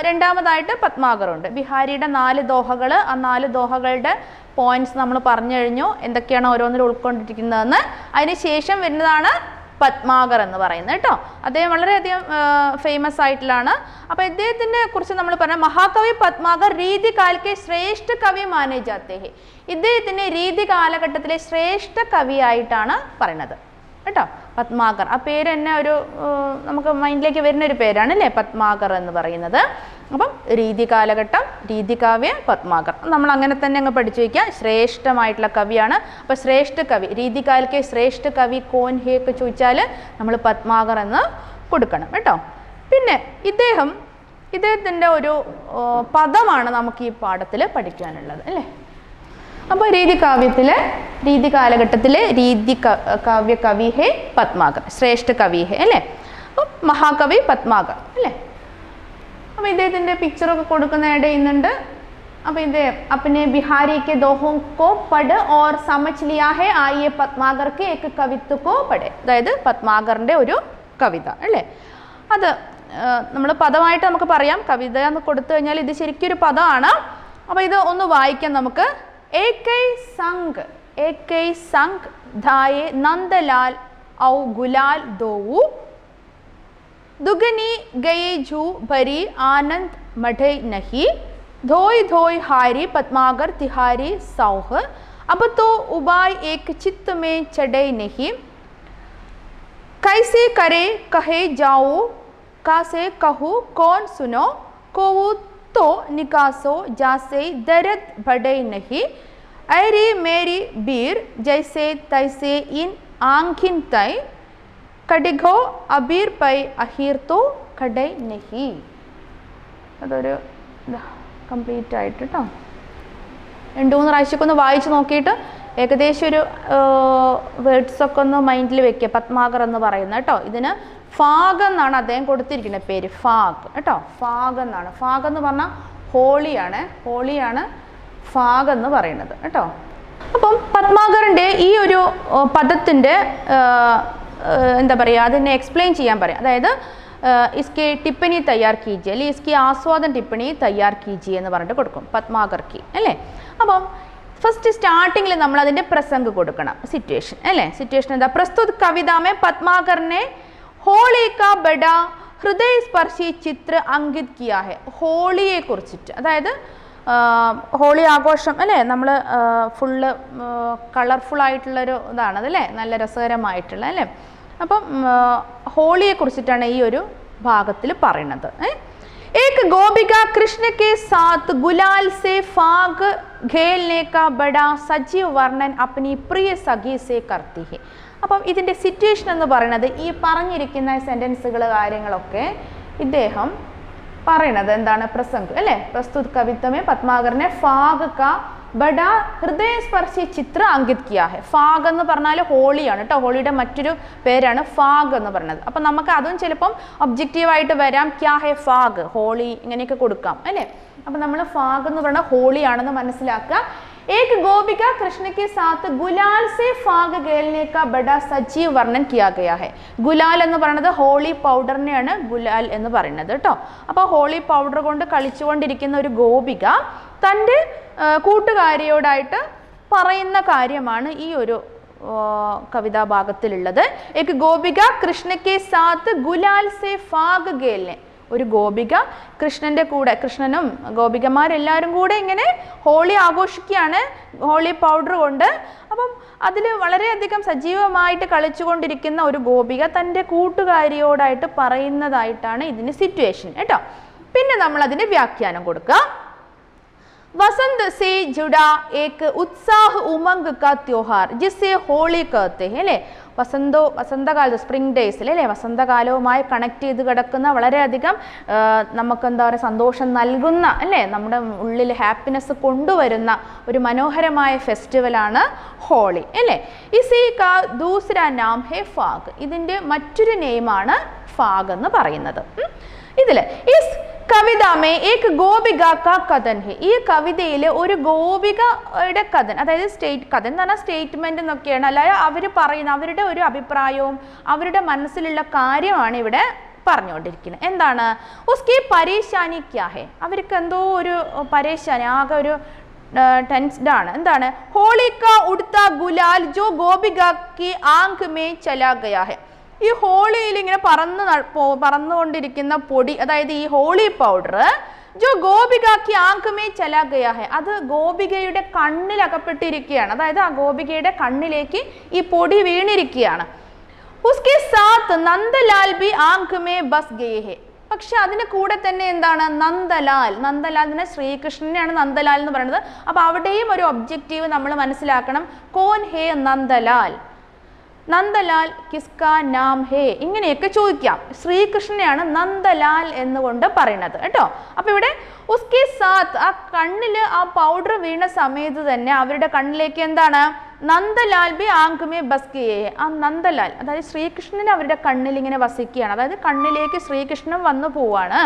S1: രണ്ടാമതായിട്ട് പത്മാകറുണ്ട്. ബിഹാരിയുടെ 4 ദോഹകൾ, ആ 4 ദോഹകളുടെ പോയിന്റ്സ് നമ്മൾ പറഞ്ഞു കഴിഞ്ഞു, എന്തൊക്കെയാണ് ഓരോന്നിലും ഉൾക്കൊണ്ടിരിക്കുന്നതെന്ന്. അതിന് ശേഷം വരുന്നതാണ് പത്മാകർ എന്ന് പറയുന്നത് കേട്ടോ. അദ്ദേഹം വളരെയധികം ഫേമസ് ആയിട്ടുള്ളതാണ്. അപ്പോൾ ഇദ്ദേഹത്തിനെ കുറിച്ച് നമ്മൾ പറഞ്ഞ മഹാകവി പത്മാകർ രീതി കാലത്തെ ശ്രേഷ്ഠ കവി മാനേ ജാത്തെ ഹെ. ഇദ്ദേഹത്തിനെ രീതി കാലഘട്ടത്തിലെ ശ്രേഷ്ഠ കവിയായിട്ടാണ് പറയുന്നത് കേട്ടോ, പത്മാകർ. ആ പേര് തന്നെ ഒരു നമുക്ക് മൈൻഡിലേക്ക് വരുന്ന ഒരു പേരാണ് അല്ലേ, പത്മാകർ എന്ന് പറയുന്നത്. അപ്പം രീതി കാലഘട്ടം, രീതികാവ്യ, പത്മാകർ, നമ്മൾ അങ്ങനെ തന്നെ അങ്ങ് പഠിച്ചു വയ്ക്കുക. ശ്രേഷ്ഠമായിട്ടുള്ള കവിയാണ്. അപ്പോൾ ശ്രേഷ്ഠ കവി, രീതികാലത്തെ ശ്രേഷ്ഠ കവി കോൻ ഹേ ഒക്കെ ചോദിച്ചാൽ നമ്മൾ പത്മാകർ എന്ന് കൊടുക്കണം കേട്ടോ. പിന്നെ ഇദ്ദേഹത്തിൻ്റെ ഒരു പദമാണ് നമുക്ക് ഈ പാഠത്തിൽ പഠിക്കാനുള്ളത് അല്ലേ. അപ്പോൾ രീതി കാലഘട്ടത്തിലെ കാവ്യ കവി ഹേ പത്മാകർ, ശ്രേഷ്ഠ കവി ഹേ അല്ലേ. അപ്പം മഹാകവി പത്മാകർ അല്ലേ. അപ്പോൾ ഇദ്ദേഹത്തിൻ്റെ പിക്ചറൊക്കെ കൊടുക്കുന്നതിടെ ഇന്നുണ്ട്. അപ്പോൾ ഇദ്ദേഹം अपने बिहारी के दोहों को पढ़ और समझ लिया है, आइए പത്മാകർ के एक कवित्व को पढ़े. അതായത് പത്മാകറിൻ്റെ ഒരു കവിത അല്ലേ. അത് നമ്മൾ പദമായിട്ട് നമുക്ക് പറയാം, കവിത എന്ന് കൊടുത്തു കഴിഞ്ഞാൽ ഇത് ശരിക്കും ഒരു പദമാണ്. അപ്പോൾ ഇത് ഒന്ന് വായിക്കാം നമുക്ക്. ഏകൈ സംഘ് ധായെ നന്ദലാൽ ഔ ഗുലാൽ ദോവു दुगनी गए झू भरी आनंद मढ़े नहीं, धोई हारी पद्मागर तिहारी सौह, अब तो उबाय एक चित्त में चढ़े नहीं, कैसे करे कहे जाओ कासे कहूँ कौन सुनो, कोऊ तो निकासो जासे दर्द बढ़े नहीं, ऐरी मेरी बीर जैसे तैसे इन आंखिन तय, കടിഘോ അബീർ പൈ അഹീർത്തോ കടൈ നെഹി. അതൊരു കംപ്ലീറ്റ് ആയിട്ട് കേട്ടോ 2-3 പ്രാവശ്യമൊക്കെ ഒന്ന് വായിച്ച് നോക്കിയിട്ട് ഏകദേശം ഒരു വേർഡ്സൊക്കെ ഒന്ന് മൈൻഡിൽ വെക്കുക. പത്മാകർ എന്ന് പറയുന്നത് കേട്ടോ. ഇതിന് ഫാഗ് എന്നാണ് അദ്ദേഹം കൊടുത്തിരിക്കുന്നത് പേര്, ഫാഗ് കേട്ടോ. ഫാഗ് എന്നാണ്. ഫാഗ് എന്ന് പറഞ്ഞാൽ ഹോളിയാണ് ഫാഗ് എന്ന് പറയുന്നത് കേട്ടോ. അപ്പം പത്മാകറിൻ്റെ ഈ ഒരു പദത്തിൻ്റെ എന്താ പറയുക, അതിനെ എക്സ്പ്ലെയിൻ ചെയ്യാൻ പറയാം. അതായത് ഇസ്കി ടിപ്പണി തയ്യാർ കീജിയെ അല്ലെങ്കിൽ ഇസ്കി ആസ്വാദൻ ടിപ്പണി തയ്യാർ കീജിയെ എന്ന് പറഞ്ഞിട്ട് കൊടുക്കും പത്മാകർ കി അല്ലേ. അപ്പം ഫസ്റ്റ് സ്റ്റാർട്ടിങ്ങിൽ നമ്മൾ അതിൻ്റെ പ്രസംഗ് കൊടുക്കണം, സിറ്റുവേഷൻ അല്ലേ. സിറ്റുവേഷൻ എന്താ? പ്രസ്തുത കവിതാമേ പത്മാകറിനെ ഹോളി കാ ബഡാ ഹൃദയസ്പർശി ചിത്ര അങ്കിത് കിയാ ഹെ. ഹോളിയെ കുറിച്ചിട്ട്, അതായത് ഹോളി ആഘോഷം അല്ലേ, നമ്മൾ ഫുള്ള് കളർഫുള്ളായിട്ടുള്ളൊരു ഇതാണ് അതല്ലേ, നല്ല രസകരമായിട്ടുള്ള അല്ലേ. അപ്പം ഹോളിയെ കുറിച്ചിട്ടാണ് ഈ ഒരു ഭാഗത്തിൽ പറയുന്നത്. एक गोपिका कृष्ण के साथ गुलाल से फाग खेलने का बड़ा सजीव वर्णन अपनी प्रिय सखी से करती है. അപ്പം ഇതിൻ്റെ സിറ്റുവേഷൻ എന്ന് പറയുന്നത് ഈ പറഞ്ഞിരിക്കുന്ന സെൻറ്റൻസുകൾ കാര്യങ്ങളൊക്കെ ഇദ്ദേഹം പറയണത് എന്താണ്? പ്രസംഗ് അല്ലേ? പ്രസ്തുത കവിത്വമേ പത്മാകറിനെ ഫാഗ് കാ ബഡാ ഹൃദയസ്പർശി ചിത്ര അങ്കിത് കിയാ ഹെ. ഫാഗ് എന്ന് പറഞ്ഞാൽ ഹോളിയാണ് കേട്ടോ. ഹോളിയുടെ മറ്റൊരു പേരാണ് ഫാഗ് എന്ന് പറയുന്നത്. അപ്പം നമുക്ക് അതും ചിലപ്പം ഒബ്ജക്റ്റീവായിട്ട് വരാം. ക്യാ ഹെ ഫാഗ്, ഹോളി ഇങ്ങനെയൊക്കെ കൊടുക്കാം അല്ലേ? അപ്പം നമ്മൾ ഫാഗ് എന്ന് പറഞ്ഞാൽ ഹോളിയാണെന്ന് മനസ്സിലാക്കുക. एक गोपिका कृष्ण के साथ गुलाल से फाग खेलने का बड़ा सजीव वर्णन किया गया है. ഗുലാൽ എന്ന് പറയുന്നത് ഹോളി പൗഡറിനെയാണ് ഗുലാൽ എന്ന് പറയുന്നത് കേട്ടോ. അപ്പോൾ ഹോളി പൗഡർ കൊണ്ട് കളിച്ചുകൊണ്ടിരിക്കുന്ന ഒരു ഗോപിക തൻ്റെ കൂട്ടുകാരിയോടായിട്ട് പറയുന്ന കാര്യമാണ് ഈ ഒരു കവിതാ ഭാഗത്തിലുള്ളത്. एक गोपिका कृष्ण के साथ गुलाल से फाग खेलने. ഒരു ഗോപിക കൃഷ്ണൻ്റെ കൂടെ, കൃഷ്ണനും ഗോപികമാരെല്ലാവരും കൂടെ ഇങ്ങനെ ഹോളി ആഘോഷിക്കുകയാണ് ഹോളി പൗഡർ കൊണ്ട്. അപ്പം അതിൽ വളരെയധികം സജീവമായിട്ട് കളിച്ചുകൊണ്ടിരിക്കുന്ന ഒരു ഗോപിക തൻ്റെ കൂട്ടുകാരിയോടായിട്ട് പറയുന്നതായിട്ടാണ് ഇതിന് സിറ്റുവേഷൻ കേട്ടോ. പിന്നെ നമ്മൾ അതിന് വ്യാഖ്യാനം കൊടുക്കുക. वसंत से जुड़ा एक उत्साह उमंग का त्योहार जिसे होली कहते हैं അല്ലേ? വസന്തകാലത്ത് സ്പ്രിംഗ് ഡേയ്സിൽ അല്ലേ? വസന്തകാലവുമായി കണക്ട് ചെയ്ത് കിടക്കുന്ന വളരെയധികം നമുക്ക് എന്താ പറയുക സന്തോഷം നൽകുന്ന അല്ലേ? നമ്മുടെ ഉള്ളിൽ ഹാപ്പിനെസ് കൊണ്ടുവരുന്ന ഒരു മനോഹരമായ ഫെസ്റ്റിവലാണ് ഹോളി അല്ലേ? ഇസി കാ ദൂസര നാം ഹെ ഫാഗ്. ഇതിൻ്റെ മറ്റൊരു നെയിമാണ് ഫാഗ് എന്ന് പറയുന്നത്. ഇതിൽ ഇസ് കവിതാമേ ഏക് ഗോപിക കാ കഥൻ ഹെ. ഈ കവിതയിൽ ഒരു ഗോപികയുടെ കഥൻ, അതായത് കഥൻ എന്ന് പറഞ്ഞാൽ സ്റ്റേറ്റ്മെന്റ് എന്നൊക്കെയാണ്, അല്ലാതെ അവർ പറയുന്ന അവരുടെ ഒരു അഭിപ്രായവും അവരുടെ മനസ്സിലുള്ള കാര്യമാണ് ഇവിടെ പറഞ്ഞുകൊണ്ടിരിക്കുന്നത്. എന്താണ്? ഉസ്കി പരേശാനി ക്യാ ഹെ. അവർക്ക് എന്തോ ഒരു പരേശാനി, ആകെ ഒരു ടെൻസ്ഡ് ആണ്. എന്താണ്? ഹോളിക്ക ഉടുത്ത ഗുലാൽ ജോ ഗോപിക കി ആങ്ക് മേ ചലാ ഗയാ ഹെ. ഈ ഹോളിയിൽ ഇങ്ങനെ പറന്നുകൊണ്ടിരിക്കുന്ന പൊടി, അതായത് ഈ ഹോളി പൗഡർ ജോ ഗോപികാക്കി ആങ്കമേ ചലാ ഗയാ ഹെ, അത് ഗോപികയുടെ കണ്ണിൽ അകപ്പെട്ടിരിക്കുകയാണ്. അതായത് ആ ഗോപികയുടെ കണ്ണിലേക്ക് ഈ പൊടി വീണിരിക്കുകയാണ്. ഉസ്കെ സാത്ത് നന്ദലാൽ ബി ആങ്കമേ ബസ് ഗയേ ഹെ. പക്ഷെ അതിന് കൂടെ തന്നെ എന്താണ്? നന്ദലാൽ. നന്ദലാൽ തന്നെ ശ്രീകൃഷ്ണനെയാണ് നന്ദലാൽ എന്ന് പറയുന്നത്. അപ്പൊ അവിടെയും ഒരു ഒബ്ജക്റ്റീവ് നമ്മൾ മനസ്സിലാക്കണം. കോൻ ഹേ നന്ദലാൽ, നന്ദലാൽ കിസ്ക നാം ഹേ, ഇങ്ങനെയൊക്കെ ചോദിക്കാം. ശ്രീകൃഷ്ണനെയാണ് നന്ദലാൽ എന്നുകൊണ്ട് പറയുന്നത് കേട്ടോ. അപ്പൊ ഇവിടെ ഉസ്കെ സാത്ത്, ആ കണ്ണിൽ ആ പൗഡർ വീണ സമയത്ത് തന്നെ അവരുടെ കണ്ണിലേക്ക് എന്താണ്? നന്ദലാൽ ബി ആങ്കുമേ ബസ്കിയേ. ആ നന്ദലാൽ അതായത് ശ്രീകൃഷ്ണൻ അവരുടെ കണ്ണിൽ ഇങ്ങനെ വസിക്കുകയാണ്. അതായത് കണ്ണിലേക്ക് ശ്രീകൃഷ്ണൻ വന്നു പോവാണ്.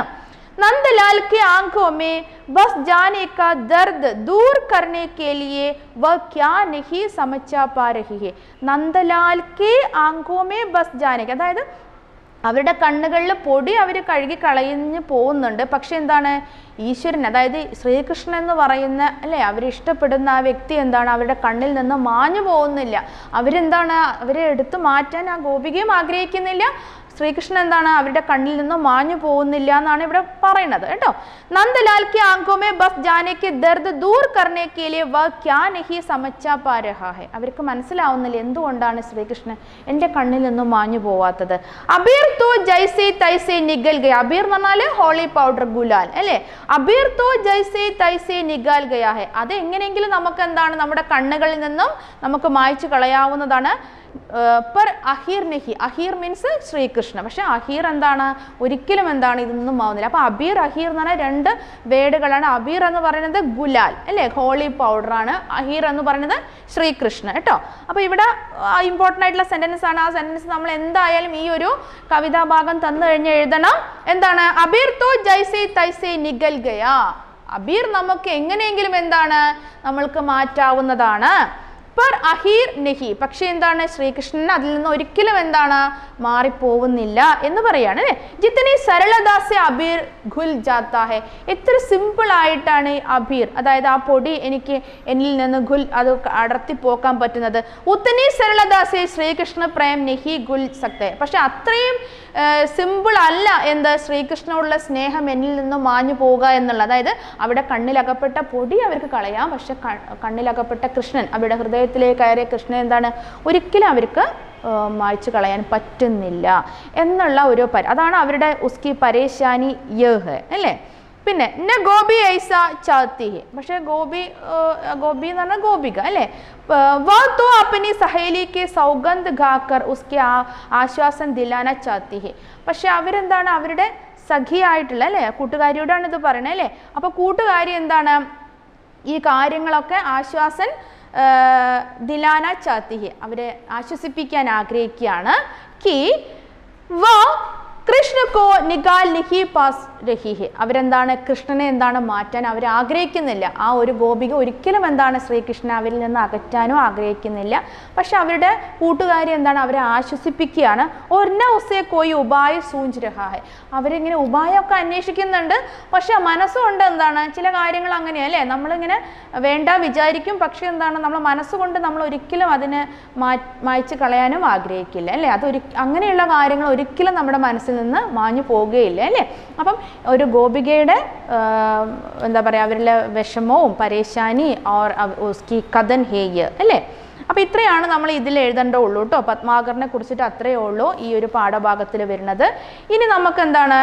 S1: नंदलाल की आंखों में बस जाने का दर्द दूर करने के लिए वह क्या नहीं समझ पा रही है. नंदलाल के आंखों में बस जाने का, അതായത് അവരുടെ കണ്ണുകളിൽ പൊടി അവർ കഴുകി കളഞ്ഞു പോകുന്നുണ്ട്. പക്ഷെ എന്താണ്? ഈശ്വരൻ, അതായത് ശ്രീകൃഷ്ണൻ എന്ന് പറയുന്ന അല്ലേ അവരിഷ്ടപ്പെടുന്ന ആ വ്യക്തി എന്താണ്? അവരുടെ കണ്ണിൽ നിന്ന് മാഞ്ഞു പോകുന്നില്ല. അവരെന്താണ്? അവരെ എടുത്തു മാറ്റാൻ ആ ഗോപികയും ആഗ്രഹിക്കുന്നില്ല. ശ്രീകൃഷ്ണൻ എന്താണ്? അവരുടെ കണ്ണിൽ നിന്ന് മാഞ്ഞു പോകുന്നില്ല എന്നാണ് ഇവിടെ പറയുന്നത് കേട്ടോ. നന്ദലാൽ കി ആങ്കോ മേ ബസ് ജാനെ കി ദർദ് ദൂർ കർനെ കെ ലിയെ വ ക്യാ നഹി സമച്ചാ പാ രഹാ ഹെ. അവർക്ക് മനസ്സിലാവുന്നില്ല എന്തുകൊണ്ടാണ് ശ്രീകൃഷ്ണൻ എൻ്റെ കണ്ണിൽ നിന്നും മാഞ്ഞു പോവാത്തത്. അബീർ തോ ജൈസെ തൈസെ നിഗൽ ഗയ. അബീർ എന്ന് പറഞ്ഞാൽ ഹോളി പൗഡർ, ഗുലാൽ അല്ലേ? അബീർ തോ ജൈസെ തൈസെ നിഗൽ ഗയ ഹെ. അത് എങ്ങനെയെങ്കിലും നമുക്ക് എന്താണ്? നമ്മുടെ കണ്ണുകളിൽ നിന്നും നമുക്ക് മായ്ച്ചു കളയാവുന്നതാണ്. पर അഹീർ നെഹി, അഹീർ മീൻസ് ശ്രീകൃഷ്ണ, പക്ഷെ അഹീർ എന്താണ്? ഒരിക്കലും എന്താണ് ഇതൊന്നും ആവുന്നില്ല. അപ്പൊ അബീർ അഹീർ എന്ന് പറഞ്ഞാൽ രണ്ട് വേർഡുകളാണ്. അബീർ എന്ന് പറയുന്നത് ഗുലാൽ അല്ലേ, ഹോളി പൗഡർ ആണ്. അഹീർ എന്ന് പറയുന്നത് ശ്രീകൃഷ്ണ കേട്ടോ. അപ്പൊ ഇവിടെ ഇമ്പോർട്ടൻ്റ് ആയിട്ടുള്ള സെന്റൻസ് ആണ്. ആ സെന്റൻസ് നമ്മൾ എന്തായാലും ഈ ഒരു കവിതാഭാഗം തന്നു കഴിഞ്ഞ് എഴുതണം. എന്താണ്? അബീർ തോ ജൈസെ തൈസെ നിഗൽ ഗയാ. അബീർ നമുക്ക് എങ്ങനെയെങ്കിലും എന്താണ് നമ്മൾക്ക് മാറ്റാവുന്നതാണ്. पर അഹീർ നെഹി, പക്ഷെ എന്താണ്? ശ്രീകൃഷ്ണൻ അതിൽ നിന്ന് ഒരിക്കലും എന്താണ് മാറിപ്പോവുന്നില്ല എന്ന് പറയാണ് അല്ലേ. ജിത്തനി സരളദാസെ അബീർ ഖുൽ ജാത്താ ഹെ. എത്ര സിമ്പിൾ ആയിട്ടാണ് അബീർ, അതായത് ആ പൊടി എനിക്ക് എന്നിൽ നിന്ന് ഖുൽ, അത് അടർത്തി പോക്കാൻ പറ്റുന്നത്. ഉത്തനി സരളദാസെ ശ്രീകൃഷ്ണ പ്രേം നെഹി ഖുൽ സക്തേ. പക്ഷെ അത്രയും സിമ്പിൾ അല്ല എന്ത്? ശ്രീകൃഷ്ണനുള്ള സ്നേഹം എന്നിൽ നിന്ന് മാഞ്ഞു പോവുക എന്നുള്ള, അതായത് അവിടെ കണ്ണിലകപ്പെട്ട പൊടി അവർക്ക് കളയാം, പക്ഷെ കണ്ണിലകപ്പെട്ട കൃഷ്ണൻ, അവരുടെ ഹൃദയത്തിലേക്ക് കയറിയ കൃഷ്ണൻ എന്താണ് ഒരിക്കലും അവർക്ക് മായ്ച്ചു കളയാൻ പറ്റുന്നില്ല എന്നുള്ള ഒരു അതാണ് അവരുടെ ഉസ്കി പരേശാനി യഹ് അല്ലേ. പിന്നെ ന ഗോപി ഐസ ചാത്തി ഹെ. പക്ഷെ ഗോപി എന്ന് പറഞ്ഞാൽ ഗോപിക അല്ലേ. വ തോ അപ്പനി സഹേലി കെ സൗഗന്ധ് ഖാക്കർ ഉസ്കെ ആശ്വാസം ദിലാന ചാത്തി ഹെ. പക്ഷെ അവരെന്താണ്? അവരുടെ സഖിയായിട്ടുള്ള അല്ലേ, കൂട്ടുകാരിയോടാണ് ഇത് പറയണേ അല്ലേ. അപ്പോൾ കൂട്ടുകാരി എന്താണ് ഈ കാര്യങ്ങളൊക്കെ ആശ്വാസൻ ദിലാന ചാത്തി ഹെ, അവരെ ആശ്വസിപ്പിക്കാൻ ആഗ്രഹിക്കുകയാണ്. കി വ കൃഷ്ണ കോ നികാൽ നിഹി പാസ് രഹി ഹെ, അവരെന്താണ് കൃഷ്ണനെ എന്താണ് മാറ്റാൻ അവർ ആഗ്രഹിക്കുന്നില്ല. ആ ഒരു ഗോപിക ഒരിക്കലും എന്താണ് ശ്രീകൃഷ്ണൻ അവരിൽ നിന്ന് അകറ്റാനോ ആഗ്രഹിക്കുന്നില്ല. പക്ഷെ അവരുടെ കൂട്ടുകാരി എന്താണ് അവരെ ആശ്വസിപ്പിക്കുകയാണ്. ഒന്ന ഉസേ കോയി ഉപായ സൂഞ്ച് രഹാ ഹെ, അവരിങ്ങനെ ഉപായമൊക്കെ അന്വേഷിക്കുന്നുണ്ട്. പക്ഷെ മനസ്സുകൊണ്ട് എന്താണ് ചില കാര്യങ്ങൾ അങ്ങനെയല്ലേ, നമ്മളിങ്ങനെ വേണ്ട വിചാരിക്കും, പക്ഷെ എന്താണ് നമ്മൾ മനസ്സുകൊണ്ട് നമ്മൾ ഒരിക്കലും അതിനെ മായ്ച്ചു കളയാനും ആഗ്രഹിക്കില്ല അല്ലേ. അങ്ങനെയുള്ള കാര്യങ്ങൾ ഒരിക്കലും നമ്മുടെ മനസ്സിൽ നിന്ന് മാഞ്ഞു പോവുകയില്ല അല്ലേ. അപ്പം ഒരു ഗോപികയുടെ എന്താ പറയുക അവരിലെ വിഷമവും പരേശാനി ഓർ ഉസ്കി കഥൻ ഹേയ് അല്ലേ. അപ്പോൾ ഇത്രയാണ് നമ്മൾ ഇതിൽ എഴുതേണ്ടുള്ളൂ കേട്ടോ. പത്മാകറിനെ കുറിച്ചിട്ട് അത്രയേ ഉള്ളൂ ഈ ഒരു പാഠഭാഗത്തിൽ വരുന്നത്. ഇനി നമുക്ക് എന്താണ്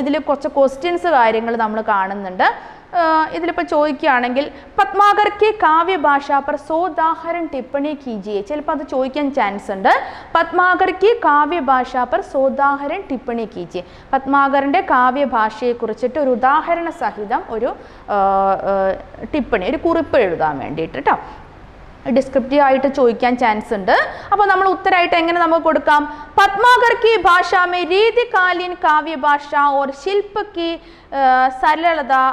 S1: ഇതിൽ കുറച്ച് ക്വസ്റ്റ്യൻസ് കാര്യങ്ങൾ നമ്മൾ കാണുന്നുണ്ട്. ഇതിലിപ്പോൾ ചോദിക്കുകയാണെങ്കിൽ പത്മാകർ കി കാവ്യഭാഷ पर 100 उदाहरण टिप्पणी कीजिए, ചിലപ്പോൾ അത് ചോദിക്കാൻ ചാൻസ് ഉണ്ട്. പത്മാകർ കി കാവ്യഭാഷ पर 100 उदाहरण टिप्पणी कीजिए, പത്മാകറിൻ്റെ കാവ്യഭാഷയെ കുറിച്ചിട്ട് ഒരു ഉദാഹരണ സഹിതം ഒരു ടിപ്പണി ഒരു കുറിപ്പ് എഴുതാൻ വേണ്ടിയിട്ട് കേട്ടോ. ഡിസ്ക്രിപ്റ്റീവ് ആയിട്ട് ചോദിക്കാൻ ചാൻസ് ഉണ്ട്. അപ്പോൾ നമ്മൾ ഉത്തരമായിട്ട് എങ്ങനെ നമുക്ക് കൊടുക്കാം? പത്മാകർ की भाषा में रीतिकालीन काव्य भाषा और शिल्प की सरलता,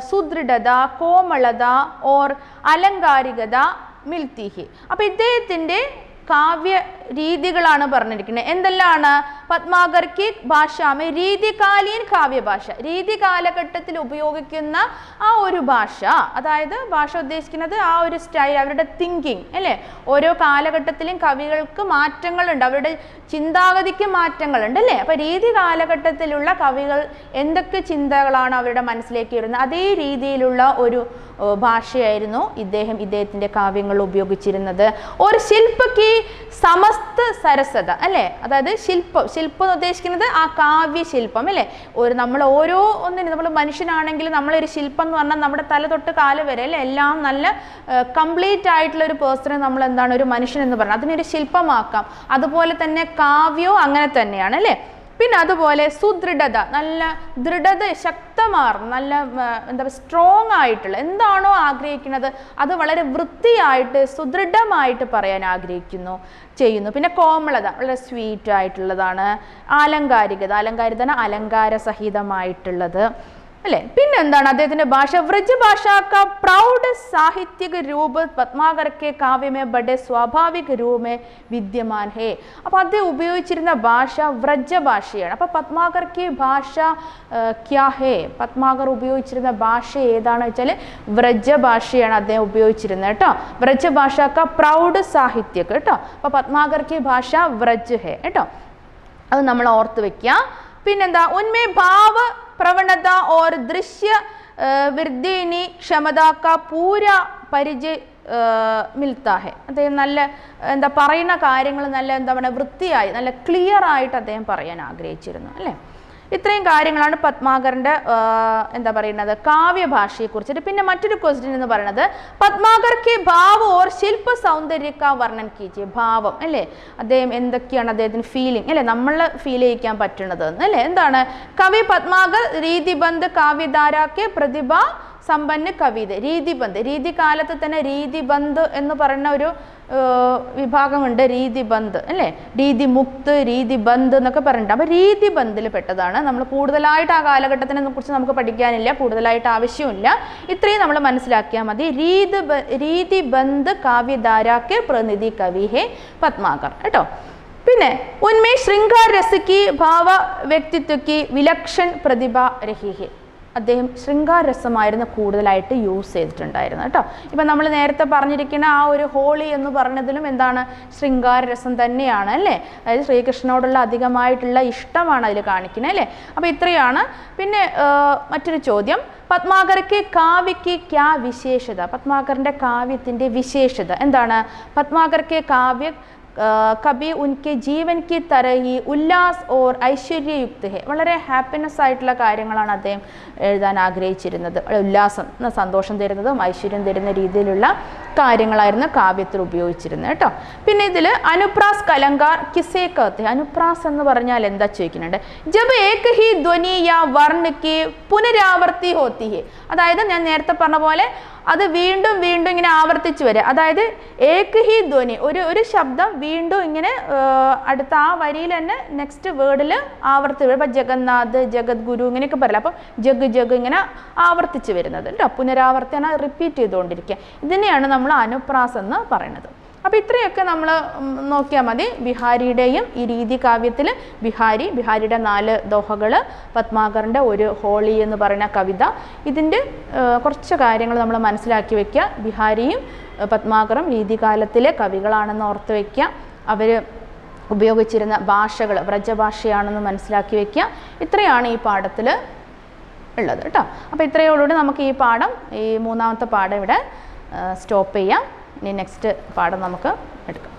S1: सुदृढ़ता, कोमलता और अलंकारिकता मिलती है. അപ്പോൾ ഇദ്ദേഹത്തിൻ്റെ കാവ്യ രീതികളാണ് പറഞ്ഞിരിക്കുന്നത്. എന്തെല്ലാണ്? പത്മാകർ കി ഭാഷാമേ രീതികാലീൻ കാവ്യഭാഷ, രീതി കാലഘട്ടത്തിൽ ഉപയോഗിക്കുന്ന ആ ഒരു ഭാഷ, അതായത് ഭാഷ ഉദ്ദേശിക്കുന്നത് ആ ഒരു സ്റ്റൈൽ, അവരുടെ തിങ്കിങ് അല്ലേ. ഓരോ കാലഘട്ടത്തിലും കവികൾക്ക് മാറ്റങ്ങളുണ്ട്, അവരുടെ ചിന്താഗതിക്ക് മാറ്റങ്ങളുണ്ട് അല്ലേ. അപ്പോൾ രീതി കാലഘട്ടത്തിലുള്ള കവികൾ എന്തൊക്കെ ചിന്തകളാണ് അവരുടെ മനസ്സിലേക്ക് വരുന്നത്, അതേ രീതിയിലുള്ള ഒരു ഭാഷയായിരുന്നു ഇദ്ദേഹത്തിൻ്റെ കാവ്യങ്ങൾ ഉപയോഗിച്ചിരുന്നത്. ഒരു ശില്പക്ക് സമസ്ത സരസത അല്ലേ, അതായത് ശില്പം എന്ന് ഉദ്ദേശിക്കുന്നത് ആ കാവ്യശില്പം അല്ലേ. നമ്മൾ ഓരോ ഒന്നിനും നമ്മൾ മനുഷ്യനാണെങ്കിൽ നമ്മളൊരു ശില്പം എന്ന് പറഞ്ഞാൽ നമ്മുടെ തല തൊട്ട് കാല് വരെ അല്ലേ, എല്ലാം നല്ല കംപ്ലീറ്റ് ആയിട്ടുള്ള ഒരു പേഴ്സണെ നമ്മൾ എന്താണ് ഒരു മനുഷ്യൻ എന്ന് പറഞ്ഞാൽ അതിനൊരു ശില്പമാക്കാം. അതുപോലെ തന്നെ കാവ്യവും അങ്ങനെ തന്നെയാണ് അല്ലേ. പിന്നെ അതുപോലെ സുദൃഢത, നല്ല ദൃഢത, ശക്തമാർന്ന നല്ല എന്താ പറയുക സ്ട്രോങ് ആയിട്ടുള്ള എന്താണോ ആഗ്രഹിക്കുന്നത് അത് വളരെ വൃത്തിയായിട്ട് സുദൃഢമായിട്ട് പറയാൻ ചെയ്യുന്നു. പിന്നെ കോമളത, വളരെ സ്വീറ്റ് ആയിട്ടുള്ളതാണ്. ആലങ്കാരികത, അലങ്കാരസഹിതമായിട്ടുള്ളത് അല്ലേ. പിന്നെ എന്താണ് അദ്ദേഹത്തിൻ്റെ ഭാഷ? വ്രജഭാഷ का प्रौढ़ साहित्यिक रूप पद्माकर के काव्य में बड़े स्वाभाविक रूप में विद्यमान है. അപ്പോൾ അദ്ദേഹം ഉപയോഗിച്ചിരുന്ന ഭാഷ വ്രജഭാഷയാണ്. അപ്പോൾ പത്മാകർ की ഭാഷ क्या है? പത്മാകർ ഉപയോഗിച്ചിരുന്ന ഭാഷ ഏതാണെന്ന് വെച്ചാൽ വ്രജഭാഷയാണ് അദ്ദേഹം ഉപയോഗിച്ചിരുന്നത് കേട്ടോ. വ്രജഭാഷ का प्रौढ़ साहित्यिक കേട്ടോ. അപ്പോൾ പത്മാകർ की ഭാഷ വ്രജ് है കേട്ടോ, അത് നമ്മൾ ഓർത്ത് വെക്കുക. പിന്നെന്താ? ഉന്മേ ഭാവ प्रवणता और दृश्य वृद्धि क्षमता का पूरा परिचय मिलता है. അദ്ദേഹം നല്ല എന്താ പറയുന്ന കാര്യങ്ങൾ നല്ല എന്താ പറയുക വൃത്തിയായി നല്ല ക്ലിയർ ആയിട്ട് അദ്ദേഹം പറയാൻ ആഗ്രഹിച്ചിരുന്നു അല്ലേ. ഇത്രയും കാര്യങ്ങളാണ് പത്മാകറിൻ്റെ എന്താ പറയുന്നത് കാവ്യഭാഷയെക്കുറിച്ചിട്ട്. പിന്നെ മറ്റൊരു ക്വസ്റ്റ്യൻ എന്ന് പറയുന്നത് പത്മാകർ കി ഭാവ ഓർ ശില്പ സൗന്ദര്യ കാ വർണ്ണൻ കീജിയെ. ഭാവം അല്ലേ, അദ്ദേഹം എന്തൊക്കെയാണ് അദ്ദേഹത്തിന് ഫീലിംഗ് അല്ലേ, നമ്മൾ ഫീൽ ചെയ്യിക്കാൻ പറ്റുന്നത് അല്ലേ. എന്താണ്? കവി പത്മാകർ രീതിബന്ധ് കാവ്യധാരാക്കെ പ്രതിഭ സമ്പന്ന കവിത. രീതികാലത്ത് തന്നെ രീതിബന്ധ് എന്ന് പറയുന്ന ഒരു വിഭാഗമുണ്ട്, രീതിബന്ധ് അല്ലേ. രീതിമുക്ത്, രീതിബന്ധ് എന്നൊക്കെ പറഞ്ഞിട്ടുണ്ട്. അപ്പോൾ രീതിബന്ധിൽ പെട്ടതാണ്. നമ്മൾ കൂടുതലായിട്ട് ആ കാലഘട്ടത്തിനെ കുറിച്ച് നമുക്ക് പഠിക്കാനില്ല, കൂടുതലായിട്ട് ആവശ്യമില്ല, ഇത്രയും നമ്മൾ മനസ്സിലാക്കിയാൽ മതി. രീതിബന്ധ് കാവ്യധാരാക്കെ പ്രതിനിധി കവി ഹേ പത്മാകർ കേട്ടോ. പിന്നെ ഉന്മേ ശൃംഗാർ രസക്കി ഭാവ വ്യക്തിത്വക്ക് വിലക്ഷൺ പ്രതിഭ രഹി ഹേ. അദ്ദേഹം ശൃംഗാരസമായിരുന്നു കൂടുതലായിട്ട് യൂസ് ചെയ്തിട്ടുണ്ടായിരുന്നു കേട്ടോ. ഇപ്പം നമ്മൾ നേരത്തെ പറഞ്ഞിരിക്കുന്ന ആ ഒരു ഹോളി എന്ന് പറഞ്ഞതിലും എന്താണ് ശൃംഗാരരസം തന്നെയാണ് അല്ലേ. അതായത് ശ്രീകൃഷ്ണനോടുള്ള അധികമായിട്ടുള്ള ഇഷ്ടമാണ് അതിൽ കാണിക്കുന്നത് അല്ലേ. അപ്പോൾ ഇത്രയാണ്. പിന്നെ മറ്റൊരു ചോദ്യം, പത്മാകർക്ക് കാവ്യക്ക് ക്യാ വിശേഷത? പത്മാകറിൻ്റെ കാവ്യത്തിൻ്റെ വിശേഷത എന്താണ്? പത്മാകർക്ക് കാവ്യ കബി ഉൻകെ ജീവൻ കി തരഹി ഉല്ലാസ് ഓർ ഐശ്വര്യയുക്ത ഹെ. വളരെ ഹാപ്പിനെസ് ആയിട്ടുള്ള കാര്യങ്ങളാണ് അദ്ദേഹം എഴുതാൻ ആഗ്രഹിച്ചിരുന്നത്. ഉല്ലാസം, സന്തോഷം തരുന്നതും ഐശ്വര്യം തരുന്ന രീതിയിലുള്ള കാര്യങ്ങളായിരുന്നു കാവ്യത്തിൽ ഉപയോഗിച്ചിരുന്നത് കേട്ടോ. പിന്നെ ഇതിൽ അനുപ്രാസ് കലങ്കാർ കിസേ കഹത്തെ, അനുപ്രാസ് എന്ന് പറഞ്ഞാൽ എന്താ ചോദിക്കുന്നുണ്ട്. ജബ് ഏക് ഹി ധ്വനി യാ വർണ്ണ കി പുനരാവർത്തി ഹോത്തി ഹെ, അതായത് ഞാൻ നേരത്തെ പറഞ്ഞ പോലെ അത് വീണ്ടും വീണ്ടും ഇങ്ങനെ ആവർത്തിച്ച് വരിക. അതായത് ഏക് ഹി ധ്വനി, ഒരു ശബ്ദം വീണ്ടും ഇങ്ങനെ അടുത്ത ആ വരിയിൽ തന്നെ നെക്സ്റ്റ് വേർഡിൽ ആവർത്തി വരും. ഇപ്പം ജഗന്നാഥ്, ജഗദ്ഗുരു ഇങ്ങനെയൊക്കെ പറയില്ല. അപ്പം ജഗ് ജഗ് ഇങ്ങനെ ആവർത്തിച്ച് വരുന്നത് കേട്ടോ. പുനരാവർത്തന റിപ്പീറ്റ് ചെയ്തുകൊണ്ടിരിക്കുക. ഇതിനെയാണ് നമ്മൾ അനുപ്രാസ് എന്ന് പറയുന്നത്. അപ്പോൾ ഇത്രയൊക്കെ നമ്മൾ നോക്കിയാൽ മതി. ബിഹാരിയുടെയും ഈ രീതി കാവ്യത്തിൽ ബിഹാരിയുടെ 4 ദോഹകൾ, പത്മാകറിൻ്റെ ഒരു ഹോളി എന്ന് പറയുന്ന കവിത, ഇതിൻ്റെ കുറച്ച് കാര്യങ്ങൾ നമ്മൾ മനസ്സിലാക്കി വയ്ക്കുക. ബിഹാരിയും പത്മാകറും രീതികാലത്തിലെ കവികളാണെന്ന് ഓർത്ത് വയ്ക്കുക. അവർ ഉപയോഗിച്ചിരുന്ന ഭാഷകൾ വ്രജഭാഷയാണെന്ന് മനസ്സിലാക്കി വയ്ക്കുക. ഇത്രയാണ് ഈ പാഠത്തിൽ ഉള്ളത് കേട്ടോ. അപ്പോൾ ഇത്രയോടുകൂടി നമുക്ക് ഈ പാഠം, ഈ 3ാമത്തെ പാഠം ഇവിടെ സ്റ്റോപ്പ് ചെയ്യാം. ഇനി നെക്സ്റ്റ് പാഠം നമുക്ക് എടുക്കാം.